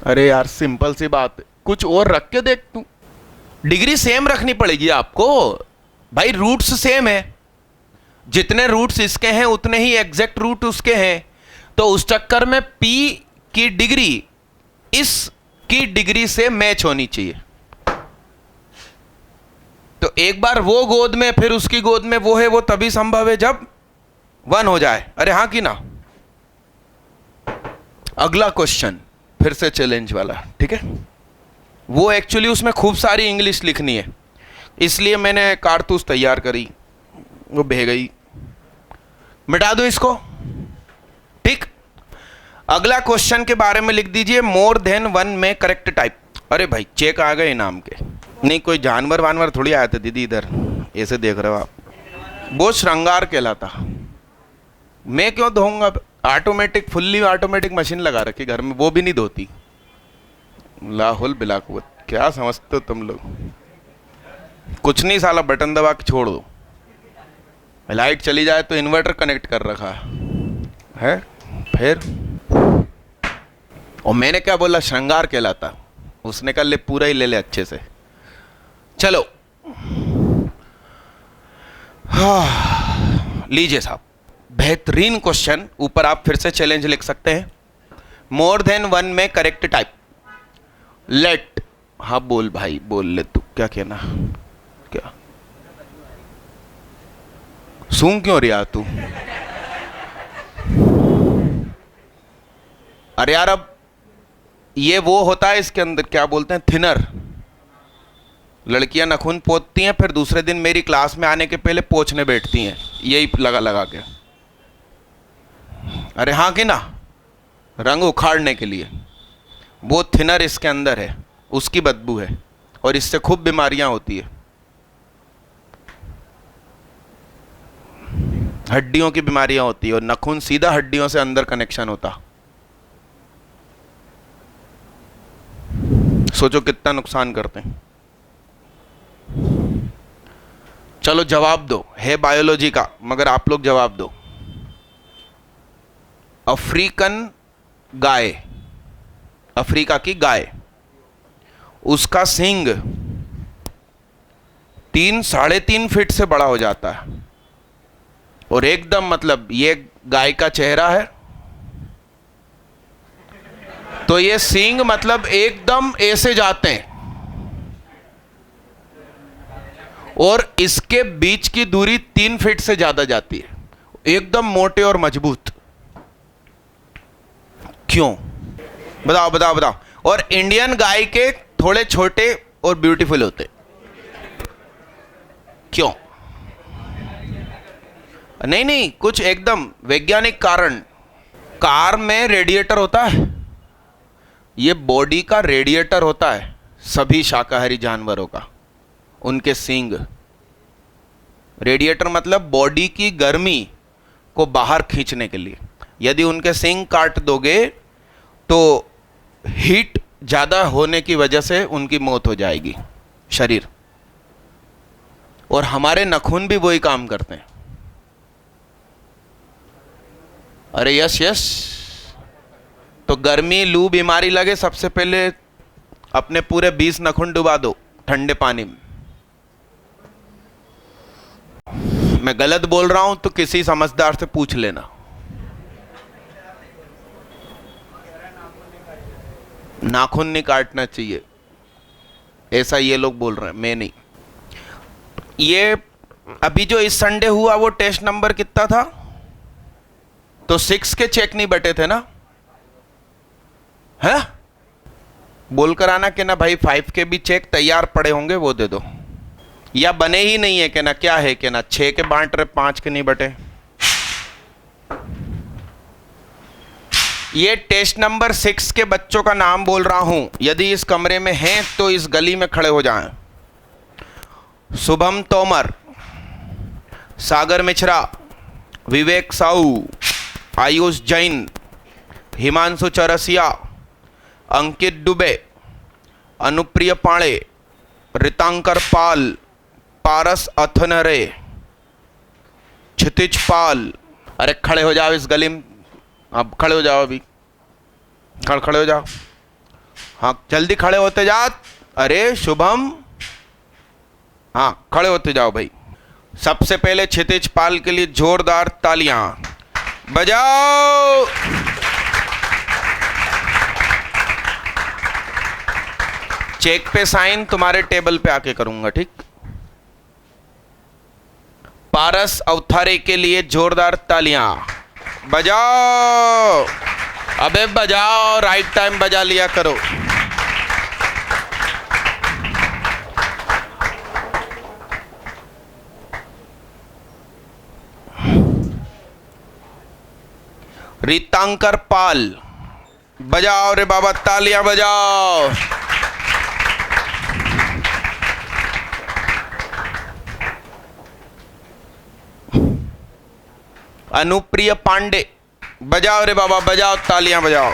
अरे यार सिंपल सी बात, कुछ और रख के देख तू, डिग्री सेम रखनी पड़ेगी आपको भाई, रूट्स सेम है, जितने रूट्स इसके हैं उतने ही एग्जैक्ट रूट उसके हैं, तो उस चक्कर में P की डिग्री इस की डिग्री से मैच होनी चाहिए। तो एक बार वो गोद में फिर उसकी गोद में वो है, वो तभी संभव है जब 1 हो जाए। अरे हाँ कि ना। अगला क्वेश्चन फिर से चैलेंज वाला, ठीक है, वो एक्चुअली उसमें खूब सारी इंग्लिश लिखनी है, इसलिए मैंने कारतूस तैयार करी, वो बह गई, मिटा दूं इसको, ठीक। अगला क्वेश्चन के बारे में लिख दीजिए, मोर देन 1 में करेक्ट टाइप। अरे भाई चेक आ गए नाम के, नहीं कोई जानवर वानवर थोड़ी आया था दीदी इधर, ऐसे देख रहे हो आप, वो श्रृंगार कहलाता। मैं क्यों धोऊंगा, ऑटोमेटिक फुल्ली ऑटोमेटिक मशीन लगा रखी घर में, वो भी नहीं धोती। लाहुल बिला कुव्वत, क्या समझते हो तुम लोग, कुछ नहीं साला, बटन दबा के छोड़ दो, लाइट चली जाए तो इन्वर्टर कनेक्ट कर रखा है फिर। और मैंने क्या बोला, श्रृंगार कहलाता, उसने कहा ले पूरा ही ले ले अच्छे से। चलो हाँ लीजिए साहब, बेहतरीन क्वेश्चन, ऊपर आप फिर से चैलेंज लिख सकते हैं, मोर देन 1 में करेक्ट टाइप, लेट, हाँ बोल भाई बोल ले तू, क्या कहना, क्या सूंघ क्यों रिया तू, अरे यार अब ये वो होता है इसके अंदर क्या बोलते हैं, थिनर, लड़कियां नाखून पोतती हैं फिर दूसरे दिन मेरी क्लास में आने के पहले पोंछने बैठती हैं यही लगा लगा के, अरे हाँ कि ना, रंग उखाड़ने के लिए, वो थिनर इसके अंदर है, उसकी बदबू है, और इससे खूब बीमारियां होती है, हड्डियों की बीमारियां होती है, और नाखून सीधा हड्डियों से अंदर कनेक्शन होता, सोचो कितना नुकसान करते हैं। चलो जवाब दो, है बायोलॉजी का मगर आप लोग जवाब दो। अफ्रीकन गाय, अफ्रीका की गाय, उसका सींग 3-3.5 फीट से बड़ा हो जाता है, और एकदम मतलब ये गाय का चेहरा है, तो ये सींग मतलब एकदम ऐसे जाते हैं, और इसके बीच की दूरी 3 फीट से ज्यादा जाती है, एकदम मोटे और मजबूत। क्यों, बताओ बताओ बताओ। और इंडियन गाय के थोड़े छोटे और ब्यूटीफुल होते, क्यों? नहीं नहीं, कुछ एकदम वैज्ञानिक कारण। कार में रेडिएटर होता है, ये बॉडी का रेडिएटर होता है सभी शाकाहारी जानवरों का, उनके सींग। रेडिएटर मतलब बॉडी की गर्मी को बाहर खींचने के लिए। यदि उनके सींग काट दोगे तो हीट ज़्यादा होने की वजह से उनकी मौत हो जाएगी शरीर। और हमारे नाखून भी वही काम करते हैं। अरे यस यस, तो गर्मी लू बीमारी लगे सबसे पहले अपने पूरे 20 नाखून डुबा दो ठंडे पानी में। मैं गलत बोल रहा हूं तो किसी समझदार से पूछ लेना। नाखून नहीं काटना चाहिए, ऐसा ये लोग बोल रहे हैं, मैं नहीं। ये अभी जो इस संडे हुआ वो टेस्ट नंबर कितना था? तो 6 के चेक नहीं बटे थे ना? है बोलकर आना कि ना भाई 5 के भी चेक तैयार पड़े होंगे वो दे दो, या बने ही नहीं है कि ना, क्या है कि ना 6 के बांट रहे 5 के नहीं बटे। ये टेस्ट नंबर 6 के बच्चों का नाम बोल रहा हूं, यदि इस कमरे में हैं तो इस गली में खड़े हो जाएं। शुभम तोमर, सागर मिश्रा, विवेक साहू, आयुष जैन, हिमांशु चौरसिया, अंकित दुबे, अनुप्रिय पांडे, रितांकर पाल, पारस अथनरे, क्षितिज पाल। अरे खड़े हो जाओ इस गली में, अब खड़े हो जाओ, अभी खड़े हो जाओ। हाँ जल्दी खड़े होते जाओ। अरे शुभम, हाँ खड़े होते जाओ भाई। सबसे पहले क्षितिज पाल के लिए जोरदार तालियां बजाओ। चेक पे साइन तुम्हारे टेबल पे आके करूंगा, ठीक। पारस अवथारे के लिए जोरदार तालियां बजाओ। अबे बजाओ, राइट टाइम बजा लिया करो। रितांकर पाल, बजाओ रे बाबा, तालियां बजाओ। अनुप्रिय पांडे, बजाओ रे बाबा, बजाओ, तालियां बजाओ।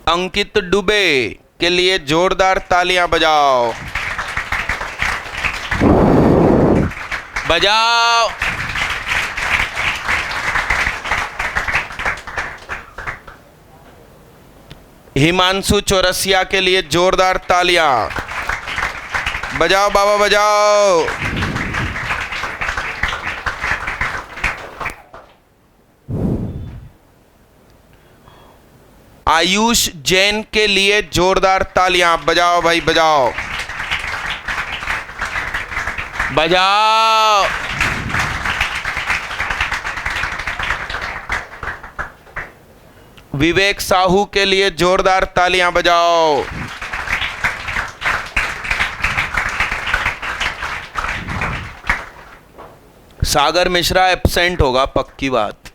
अंकित दुबे के लिए जोरदार तालियां बजाओ। बजाओ। हिमांशु चौरसिया के लिए जोरदार तालियां बजाओ बाबा, बजाओ। आयुष जैन के लिए जोरदार तालियां बजाओ भाई, बजाओ बजाओ। विवेक साहू के लिए जोरदार तालियां बजाओ। सागर मिश्रा एब्सेंट होगा, पक्की बात,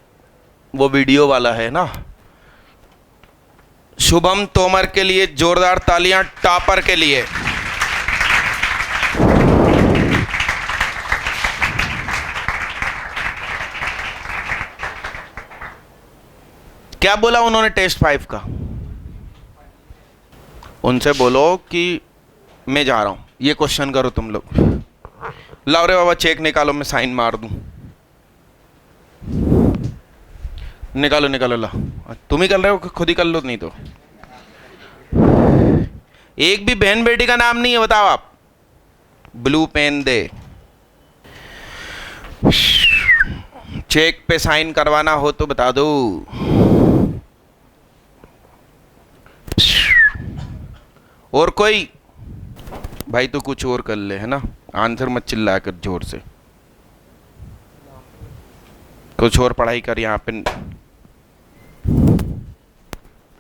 वो वीडियो वाला है ना। शुभम तोमर के लिए जोरदार तालियां, टॉपर के लिए। क्या बोला उन्होंने टेस्ट 5 का? उनसे बोलो कि मैं जा रहा हूं, ये क्वेश्चन करो तुम लोग। लाओ रे बाबा चेक निकालो, मैं साइन मार दूं। निकालो निकालो, ला। तुम ही कर रहे हो, खुद ही कर लो, नहीं तो। एक भी बहन बेटी का नाम नहीं है, बताओ आप। ब्लू पेन दे। चेक पे साइन करवाना हो तो बता दो। और कोई भाई तो कुछ और कर ले, है ना, आंसर मत चिल्ला कर जोर से। कुछ और पढ़ाई कर। यहाँ पे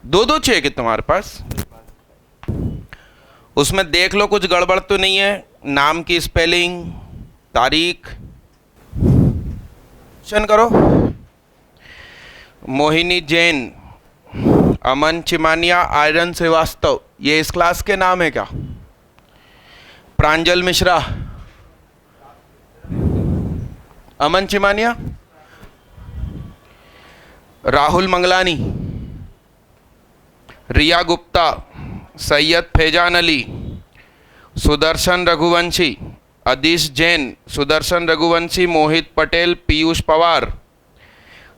2-2 चेक है तुम्हारे पास, उसमें देख लो कुछ गड़बड़ तो नहीं है। नाम की स्पेलिंग, तारीख। क्वेश्चन करो। मोहिनी जैन, अमन चिमानिया, आयरन श्रीवास्तव, ये इस क्लास के नाम है क्या? प्रांजल मिश्रा, अमन चिमानिया, राहुल मंगलानी, रिया गुप्ता, सैयद फैजान अली, सुदर्शन रघुवंशी, अदीश जैन, सुदर्शन रघुवंशी, मोहित पटेल, पीयूष पवार,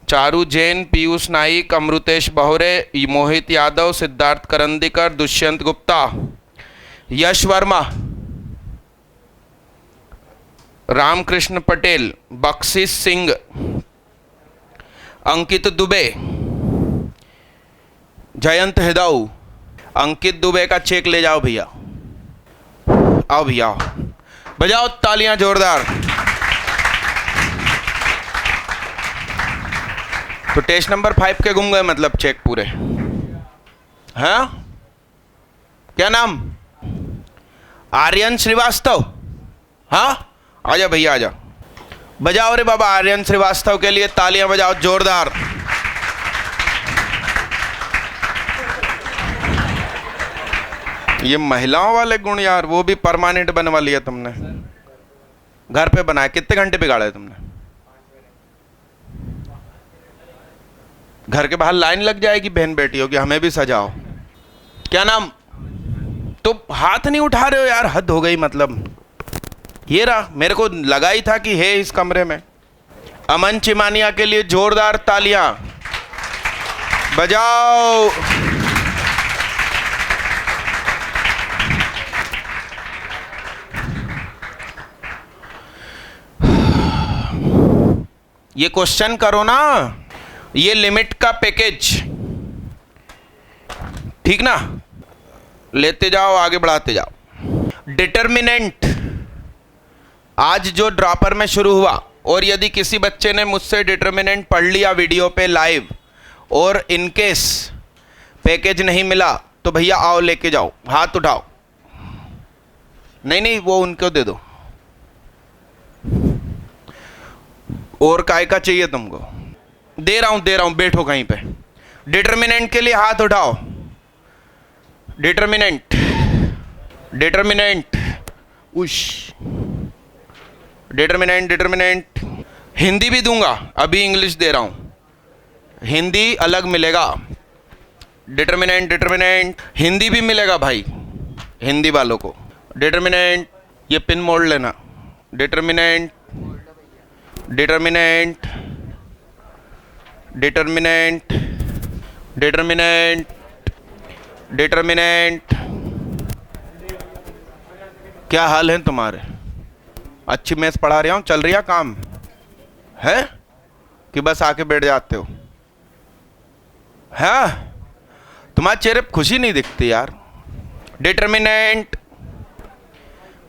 चारू जैन, पीयूष नाइक, अमृतेश बहोरे, मोहित यादव, सिद्धार्थ करंदीकर, दुष्यंत गुप्ता, यश वर्मा, रामकृष्ण पटेल, बख्शीश सिंह, अंकित दुबे, जयंत हिदाऊ। अंकित दुबे का चेक ले जाओ भैया। आओ भैया, आओ, बजाओ तालियां जोरदार। तो टेस्ट नंबर 5 के गुम गए मतलब चेक पूरे। हाँ, क्या नाम? आर्यन श्रीवास्तव। हाँ, आजा भैया आजा, बजाओ रे बाबा। आर्यन श्रीवास्तव के लिए तालियां बजाओ जोरदार। ये महिलाओं वाले गुण यार, वो भी परमानेंट बनवा लिया तुमने। घर पे बनाया, कितने घंटे बिगाड़े तुमने? घर के बाहर लाइन लग जाएगी बहन बेटियों की, हमें भी सजाओ। क्या नाम? तो हाथ नहीं उठा रहे हो यार, हद हो गई मतलब। ये रहा, मेरे को लगा ही था कि है इस कमरे में। अमन चिमानिया के लिए जोरदार तालियां बजाओ। ये क्वेश्चन करो ना, ये लिमिट का पैकेज, ठीक ना? लेते जाओ, आगे बढ़ाते जाओ। डिटर्मिनेंट आज जो ड्रॉपर में शुरू हुआ, और यदि किसी बच्चे ने मुझसे डिटर्मिनेंट पढ़ लिया वीडियो पे लाइव, और इनकेस पैकेज नहीं मिला तो भैया आओ लेके जाओ, हाथ उठाओ। नहीं नहीं, वो उनको दे दो। और काय का चाहिए तुमको? दे रहा हूं, बैठो कहीं पे। डिटर्मिनेंट के लिए हाथ उठाओ। डिटर्मिनेंट, डिटर्मिनेंट, उश, डिटर्मिनेंट, डिटर्मिनेंट। हिंदी भी दूंगा, अभी इंग्लिश दे रहा हूं, हिंदी अलग मिलेगा। डिटर्मिनेंट, डिटर्मिनेंट, हिंदी भी मिलेगा भाई, हिंदी वालों को। डिटर्मिनेंट, ये पिन मोड़ लेना। Determinant, determinant, determinant, determinant, determinant. क्या हाल है तुम्हारे? अच्छी मैथ्स पढ़ा रहा हूँ, चल रही है काम है कि बस आके बैठ जाते हो? हाँ, तुम्हारे चेहरे पे खुशी नहीं दिखती यार। डिटर्मिनेंट।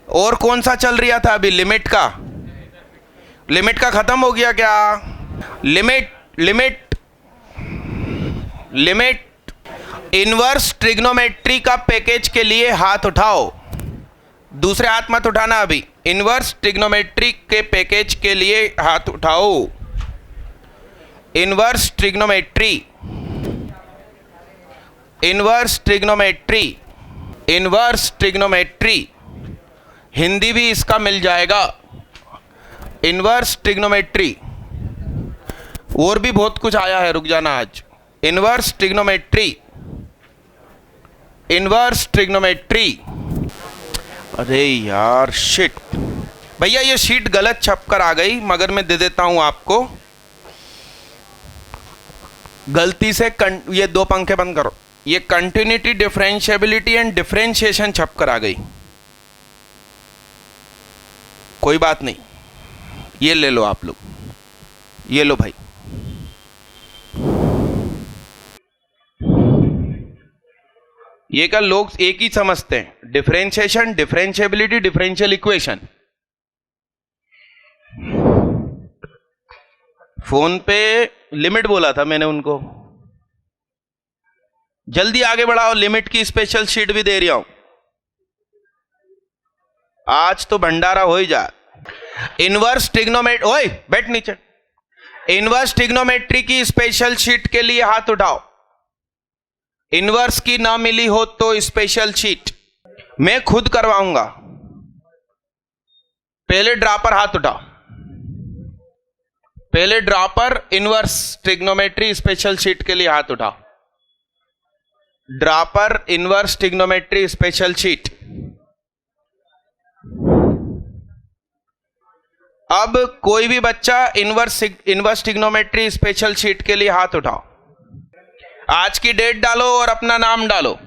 और कौन सा चल रहा था अभी? लिमिट का। लिमिट का खत्म हो गया क्या? Limit, limit, limit. Inverse trigonometry का पैकेज के लिए हाथ उठाओ। दूसरे हाथ मत उठाना अभी। इनवर्स ट्रिग्नोमेट्री के पैकेज के लिए हाथ उठाओ। Inverse trigonometry, inverse trigonometry, inverse trigonometry. Hindi भी इसका मिल जाएगा। Inverse trigonometry. और भी बहुत कुछ आया है, रुक जाना आज। Inverse trigonometry, inverse trigonometry. अरे यार शिट भैया, ये शीट गलत छप कर आ गई, मगर मैं दे देता हूं आपको। गलती से ये दो पंखे बंद करो। ये कंटिन्यूटी, डिफरेंशिएबिलिटी एंड डिफरेंशिएशन छप कर आ गई। कोई बात नहीं, ये ले लो आप लोग, ये लो भाई। ये का लोग एक ही समझते हैं, differentiation, differentiability, differential equation. Phone पे लिमिट बोला था मैंने उनको। जल्दी आगे बढ़ाओ, लिमिट की स्पेशल शीट भी दे रहा हूं आज, तो भंडारा हो ही जा। इनवर्स ट्रिग्नोमेट्री, ओए बैठ नीचे। इनवर्स ट्रिग्नोमेट्री की स्पेशल शीट के लिए हाथ उठाओ। इनवर्स की ना मिली हो तो स्पेशल शीट मैं खुद करवाऊंगा। पहले ड्रा पर हाथ उठाओ। पहले ड्रा पर इनवर्स ट्रिग्नोमेट्री स्पेशल शीट के लिए हाथ उठाओ। ड्रा पर इनवर्स ट्रिग्नोमेट्री स्पेशल शीट। अब कोई भी बच्चा इनवर्स ट्रिग्नोमेट्री स्पेशल शीट के लिए हाथ उठाओ। आज की डेट डालो और अपना नाम डालो,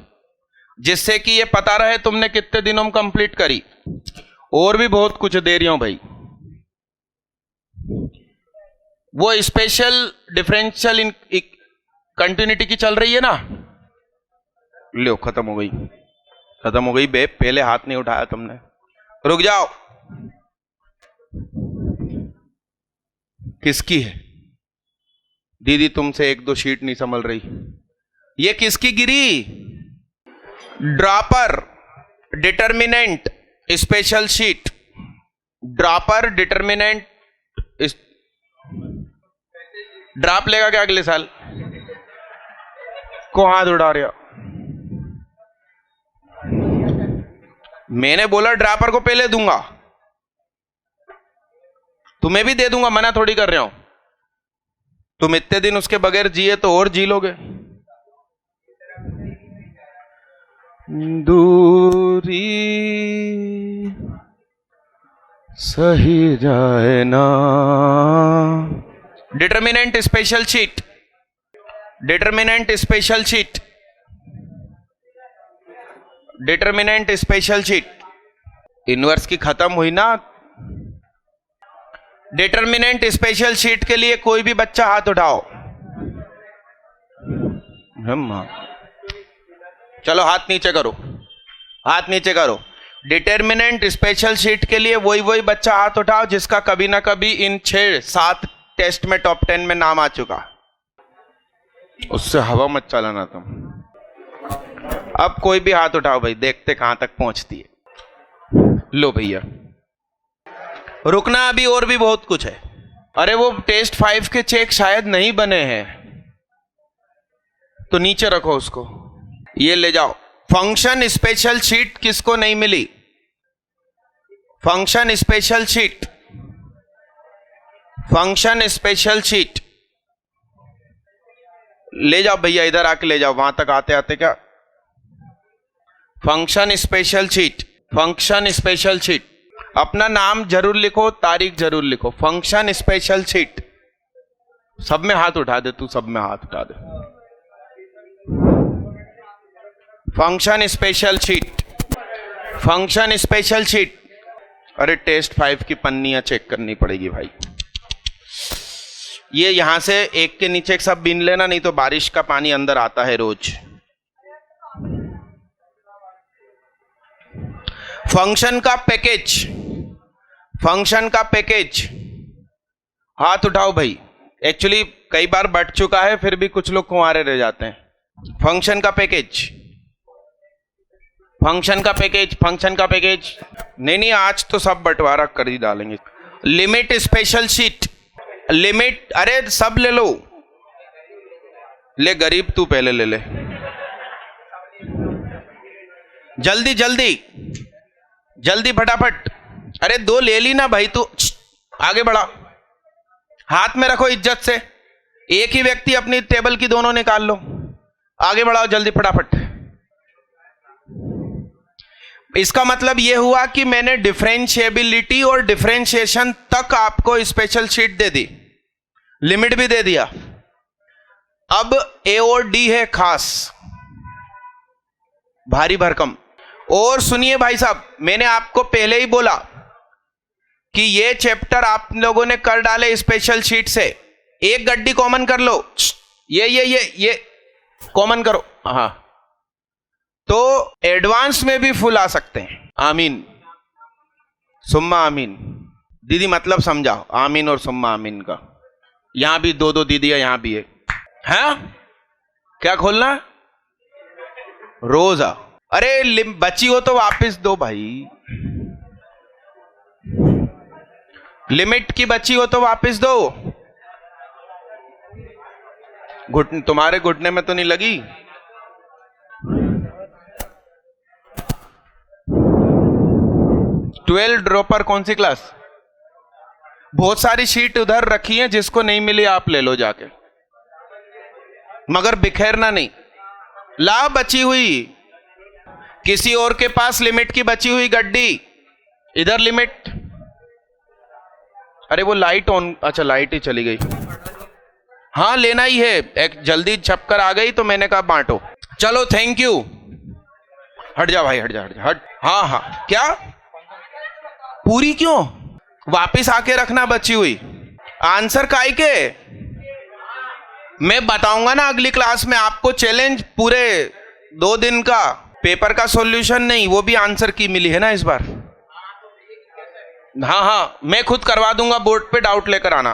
जिससे कि ये पता रहे तुमने कितने दिनों में कंप्लीट करी। और भी बहुत कुछ दे रही हूं भाई। वो स्पेशल डिफरेंशियल इन कंटिन्यूटी की चल रही है ना। लो खत्म हो गई, खत्म हो गई बे, पहले हाथ नहीं उठाया तुमने। रुक जाओ, किसकी है दीदी? तुमसे एक दो शीट नहीं संभल रही। ये किसकी गिरी? Dropper determinant special sheet. Dropper determinant drop लेगा क्या अगले साल? को हाथ उड़ा रहे हो? मैंने बोला ड्रॉपर को पहले दूंगा, तुम्हें भी दे दूंगा, मना थोड़ी कर रहा हूं। तुम इतने दिन उसके बगैर जिए तो और जी लोगे। दूरी सही जाए ना। Determinant special sheet, determinant special sheet, determinant special sheet. Inverse की खत्म हुई ना। डिटर्मिनेंट स्पेशल शीट के लिए कोई भी बच्चा हाथ उठाओ। चलो हाथ नीचे करो, हाथ नीचे करो। डिटर्मिनेंट स्पेशल शीट के लिए वही बच्चा हाथ उठाओ जिसका कभी ना कभी इन 6-7 टेस्ट में टॉप 10 में नाम आ चुका। उससे हवा मत चलाना तुम। अब कोई भी हाथ उठाओ भाई, देखते कहां तक पहुंचती है। लो भैया, रुकना, अभी और भी बहुत कुछ है। अरे वो टेस्ट 5 के चेक शायद नहीं बने हैं, तो नीचे रखो उसको। ये ले जाओ। फंक्शन स्पेशल शीट किसको नहीं मिली? Function special sheet, function special sheet ले जाओ भैया, इधर आके ले जाओ। वहां तक आते आते क्या? Function special sheet, function special sheet. अपना नाम जरूर लिखो, तारीख जरूर लिखो। Function special sheet. सब में हाथ उठा दे तू, सब में हाथ उठा दे। Function special sheet, function special sheet. अरे टेस्ट 5 की पन्नियां चेक करनी पड़ेगी भाई। ये यहां से एक के नीचे एक सब बीन लेना, नहीं तो बारिश का पानी अंदर आता है रोज। फंक्शन का पैकेज, फंक्शन का पैकेज। हाथ उठाओ भाई। एक्चुअली कई बार बढ़ चुका है, फिर भी कुछ लोग कुंवारे रह जाते हैं। फंक्शन का पैकेज, फंक्शन का पैकेज, फंक्शन का पैकेज। नहीं, आज तो सब बंटवारा कर ही डालेंगे। Limit special sheet, limit. अरे सब ले लो। ले गरीब, तू पहले ले ले, जल्दी जल्दी जल्दी फटाफट। अरे 2 ले ली ना भाई, तू आगे बढ़ा। हाथ में रखो इज्जत से। एक ही व्यक्ति अपनी टेबल की दोनों निकाल लो। आगे बढ़ाओ जल्दी फटाफट। इसका मतलब यह हुआ कि मैंने डिफरेंशिएबिलिटी और डिफरेंशिएशन तक आपको स्पेशल शीट दे दी, लिमिट भी दे दिया। अब ए और डी है खास, भारी भरकम। और सुनिए भाई साहब, मैंने आपको पहले ही बोला कि ये चैप्टर आप लोगों ने कर डाले स्पेशल शीट से। एक गड्डी कॉमन कर लो, ये कॉमन करो। हाँ, तो एडवांस में भी फुल आ सकते हैं। आमीन सुम्मा आमीन। दीदी मतलब समझाओ, आमीन और सुम्मा आमीन का। यहां भी 2-2 दीदियां यहां भी है। क्या खोलना? रोजा। अरे बची हो तो वापस दो भाई। लिमिट की बची हो तो वापस दो। तुम्हारे घुटने में तो नहीं लगी? ट्वेल्व ड्रॉपर कौन सी क्लास? बहुत सारी शीट उधर रखी है, जिसको नहीं मिली आप ले लो जाके, मगर बिखेरना नहीं। ला बची हुई, किसी और के पास लिमिट की बची हुई गड्डी, इधर लिमिट। अरे वो लाइट ऑन, अच्छा लाइट ही चली गई। हाँ लेना ही है, एक जल्दी छप कर आ गई तो मैंने कहा बांटो। चलो थैंक यू। हट जा भाई, हट जा, हट जा, हट। हाँ हाँ क्या, पूरी क्यों? वापिस आके रखना बची हुई। आंसर काहे के? मैं बताऊंगा ना अगली क्लास में आपको चैलेंज, पूरे 2 दिन का पेपर का सॉल्यूशन नहीं, वो भी आंसर की मिली है ना इस बार। हाँ हाँ मैं खुद करवा दूंगा, बोर्ड पे डाउट लेकर आना।